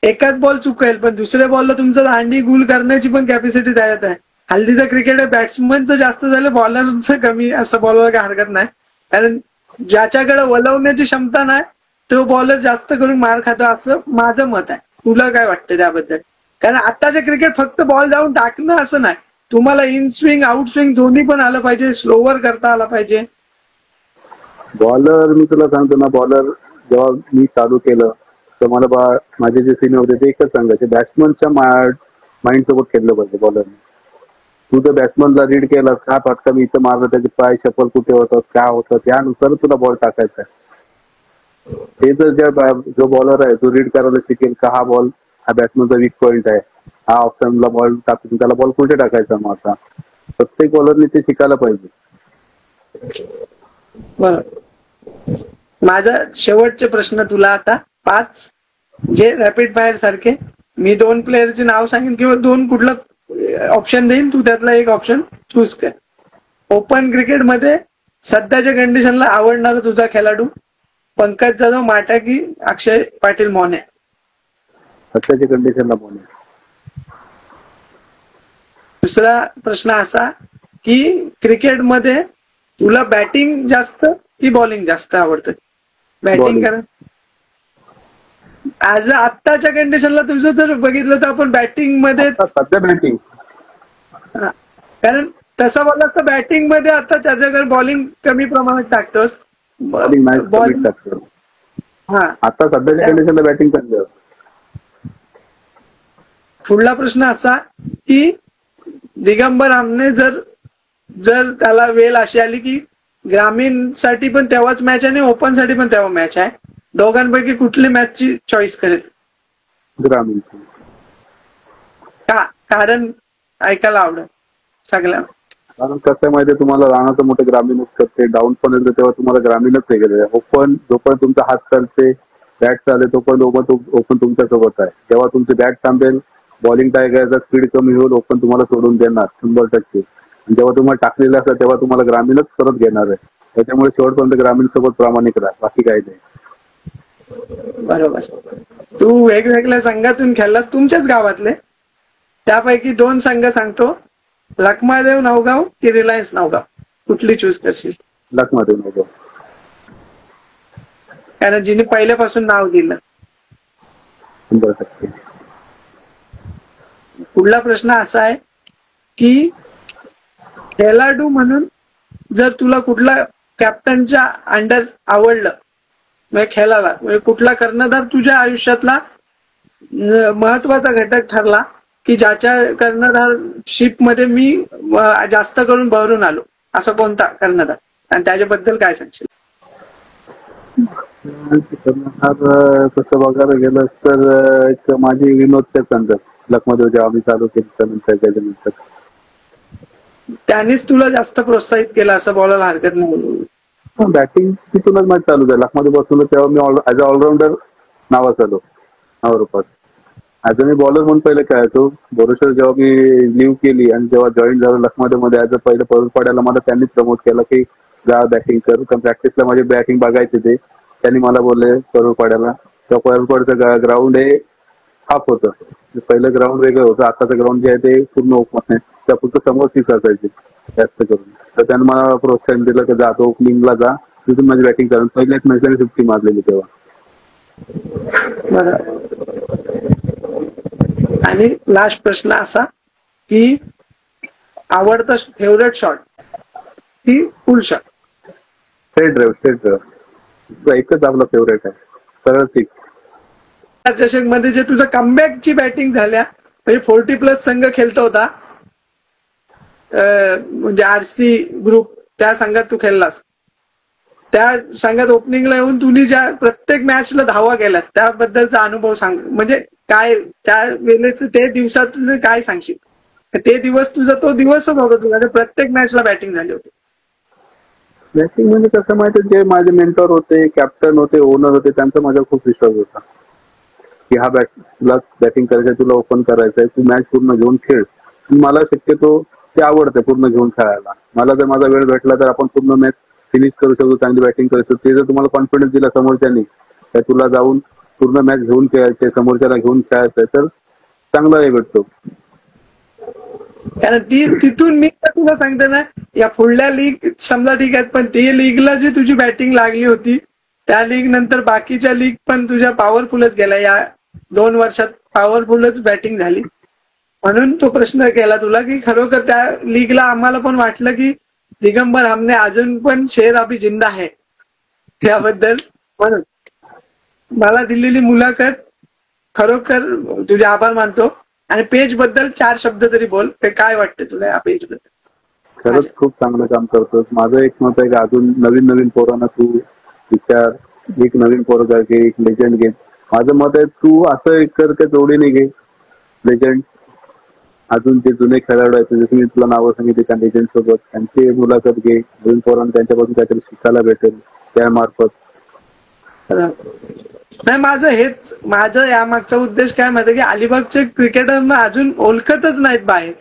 एकाच बॉल चुकेल पण दुसऱ्या बॉलला तुमचं दांडी गुल करण्याची पण कॅपॅसिटी त्याच्यात आहे. हल्लीचं क्रिकेट आहे बॅट्समनचं जास्त झालं बॉलरचं कमी असं बोलायला काय हरकत नाही. कारण ज्याच्याकडे वलवण्याची क्षमता नाही तो बॉलर जास्त करून मार खातो असं माझं मत आहे. तुला काय वाटतं त्याबद्दल? कारण आताचं क्रिकेट फक्त बॉल जाऊन टाकणं असं नाही, तुम्हाला इन स्विंग आउट स्विंग दोन्ही पण आलं पाहिजे, स्लोवर करता आला पाहिजे. बॉलर मी तुला सांगतो ना, बॉलर जेव्हा मी चालू केलं तर मला माझे जे सिनियर होते ते एकच सांगायचे बॅट्समनच्या माइंड सोबत खेळलं पाहिजे बॉलरने. तू तर बॅट्समनला रीड केला का फटका मी इथं मारलं त्याचे पाय चप्पल कुठे होतात काय होतं त्यानुसार तुला बॉल टाकायचा आहे. ते जर जो बॉलर आहे तो रीड करायला शिकेल का हा बॉल हा बॅट्समनचा वीक पॉईंट आहे, हा ऑप्शनला बॉल टाकून त्याला बॉल कुठे टाकायचा. मग आता प्रत्येक बॉलरने ते शिकायला पाहिजे. बरं. माझा शेवटचे प्रश्न तुला आता 5 जे रॅपिड फायर सारखे मी 2 प्लेयरचे नाव सांगेन किंवा 2 कुठलं ऑप्शन देईन, तू त्यातला एक ऑप्शन चूज कर. ओपन क्रिकेट मध्ये सध्याच्या कंडिशनला आवडणारा तुझा खेळाडू पंकज जाधव, माटा की अक्षय पाटील मोने? सध्याच्या कंडिशनला मोने. दुसरा प्रश्न असा की क्रिकेटमध्ये तुला बॅटिंग जास्त की बॉलिंग जास्त आवडतं? बॅटिंग. कारण ऍज आत्ताच्या कंडिशनला तुझं जर बघितलं तर आपण बॅटिंग मध्ये सध्या बॅटिंग, कारण तसं बोललास तर बॅटिंग मध्ये आता त्याच्याकडे बॉलिंग कमी प्रमाणात टाकतोस. बॉलिंग टाकतो. हा आता सध्याच्या कंडिशनला बॅटिंग चांगली. पुढला प्रश्न असा की दिगंबर आमने जर त्याला वेळ अशी आली की ग्रामीण साठी पण तेव्हाच मॅच आहे आणि ओपन साठी पण तेव्हा मॅच आहे, दोघांपैकी कुठली मॅचची चॉईस करेल? ग्रामीण. का? कारण ऐकायला आवडेल सगळ्या. कारण कसं माहितीये तुम्हाला राहण्याचं मोठं ग्रामीणच करते, डाऊन पण येतं तेव्हा तुम्हाला ग्रामीणच हे केलं. ओपन जोपर्यंत तुमचा हात चालते बॅट चालते तोपर्यंत ओपन तुमच्या सोबत आहे. जेव्हा तुमची बॅट थांबेल बॉलिंग टाकायचा स्पीड कमी होईल ओपन तुम्हाला सोडून देणार 100%. जेव्हा तुम्हाला टाकलेलं असतं तेव्हा तुम्हाला ग्रामीणच परत घेणार आहे. त्याच्यामुळे शेवटपर्यंत ग्रामीण सोबत प्रामाणिक राहा, बाकी काही नाही. बरोबर. तू वेगवेगळ्या संघातून खेळलास तुमच्याच गावातले, त्यापैकी 2 संघ सांगतो, लखमादेव नवगाव की रिलायन्स नवगाव, कुठली चूज करशील? लखमादेव नवगाव. कारण जिने पहिल्यापासून नाव दिलं. 100%. पुढला प्रश्न असा आहे की खेळाडू म्हणून जर तुला कुठला कॅप्टनच्या अंडर आवडलं म्हणजे खेळाला, म्हणजे कुठला कर्णधार तुझ्या आयुष्यातला महत्वाचा घटक ठरला की ज्याच्या कर्णधारशिप मध्ये मी जास्त करून बहरून आलो, असा कोणता कर्णधार आणि त्याच्याबद्दल काय सांगशील? तसं बघायला गेलं तर एक माझी विनोदच्या संघ लखनऊ जेव्हा आम्ही चालू केली त्याच्यानंतर त्यानेच तुला जास्त प्रोत्साहित केलं असं बोलायला हरकत नाही. बॅटिंग तिथूनच मॅच चालू झाली. लखनऊ बसलो तेव्हा मी ऍज अ ऑलराऊंडर नावात आलो नावारूपात. ऍज अ मी बॉलर म्हणून पहिले खेळायचो. बोरेश्वर जेव्हा मी लिव्ह केली आणि जेव्हा जॉईन झालो लखनऊ मध्ये ऍज अ पहिलं पळून पडायला मला त्यांनीच प्रमोट केलं की जा बॅटिंग कर. कारण प्रॅक्टिसला माझी बॅटिंग बघायचे ते. त्यांनी मला बोलले पळून पडायला. तेव्हा पळून पडायचं ग्राउंड हे हाफ होतं. पहिलं ग्राउंड वेगळं होतं. आताचं ग्राउंड जे आहे ते पूर्ण ओपन आहे. त्या फक्त समोर सीट असायची जास्त करून. तर त्यांनी मला प्रोत्साहन दिलं की जा तो ओपनिंगला जा तिथून माझी बॅटिंग करून पहिल्याच मॅचला 50 मारलेली तेव्हा. आणि लास्ट प्रश्न असा की आवडता फेवरेट शॉट की फुल शॉट? स्ट्रेट ड्राईव्ह एकच आपला फेवरेट आहे. सरळ 6. चषक मध्ये जे तुझं कमबॅकची बॅटिंग झाल्या म्हणजे 40+ संघ खेळतो होता म्हणजे आरसी ग्रुप त्या संघात तू खेळलास. त्या संघात ओपनिंगला येऊन तुम्ही ज्या प्रत्येक मॅचला धावा केल्यास त्याबद्दलचा अनुभव सांग. म्हणजे काय त्या वेळेच ते दिवसात काय सांगशील? ते दिवस तुझा तो दिवसच होता तुझ्या प्रत्येक मॅचला बॅटिंग झाली होती. बॅटिंग म्हणजे कसं माहिती जे माझे मेंटॉर होते कॅप्टन होते ओनर होते त्यांचा माझा खूप विश्वास होता की हा तुला बॅटिंग करायचंय तुला ओपन करायचंय तू मॅच पूर्ण घेऊन खेळ. मला शक्यतो ते आवडतं पूर्ण घेऊन खेळायला. मला जर माझा वेळ भेटला तर आपण पूर्ण मॅच फिनिश करू शकतो चांगली बॅटिंग करू शकतो. ते जर तुम्हाला कॉन्फिडन्स दिला समोरच्यानी तर तुला जाऊन पूर्ण मॅच घेऊन खेळायचे समोरच्याला घेऊन खेळायचंय तर चांगला हे भेटतो. कारण तिथून मी तुला सांगते ना या पुढल्या लीग समजा ठीक आहेत पण ती लीगला जी तुझी बॅटिंग लागली होती त्या लीग नंतर बाकीच्या लीग पण तुझ्या पॉवरफुलच गेल्या. या 2 वर्षात पॉवरफुलच बॅटिंग झाली. म्हणून तो प्रश्न केला तुला की खरोखर त्या लीगला आम्हाला पण वाटलं की दिगंबर हमने अजून पण शेर अभी जिंदा है याबद्दल. म्हणून मला दिलेली मुलाखत खरोखर तुझे आभार मानतो. आणि पेज बद्दल 4 शब्द तरी बोल. काय वाटतं तुला या पेज बद्दल? खरंच खूप चांगलं काम करतोस. माझं एक मत आहे की अजून नवीन पोरांना तू विचार. एक नवीन पोरगा घे एक लेजंड घे. माझं मत आहे तू असं एक कर जोडीने घे लेजंड. अजून जे जुने खेळाडू आहेत जसं मी तुला नावं सांगितली त्या लेजंड सोबत त्यांची मुलाखत घे. नवीन पोरांना त्यांच्यापासून काहीतरी शिकायला भेटेल त्यामार्फत. नाही माझं यामागचा उद्देश काय माहिती की अलिबागचे क्रिकेटरना अजून ओळखतच नाहीत बाहेर.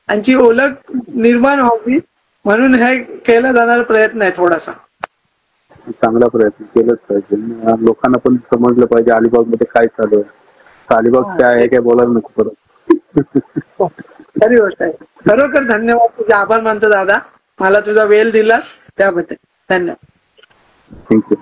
त्यांची ओळख निर्माण व्हावी म्हणून हे केला जाणारा प्रयत्न आहे थोडासा. चांगला प्रयत्न केलाच पाहिजे. लोकांना पण समजलं पाहिजे अलिबाग मध्ये काय चालू आहे. अलिबागचे आहे काय बोलायला नको परत. खरी गोष्ट आहे. खरोखर धन्यवाद. तुझे आभार मानतो दादा. मला तुझा वेळ दिलास त्याबद्दल धन्यवाद. थँक्यू.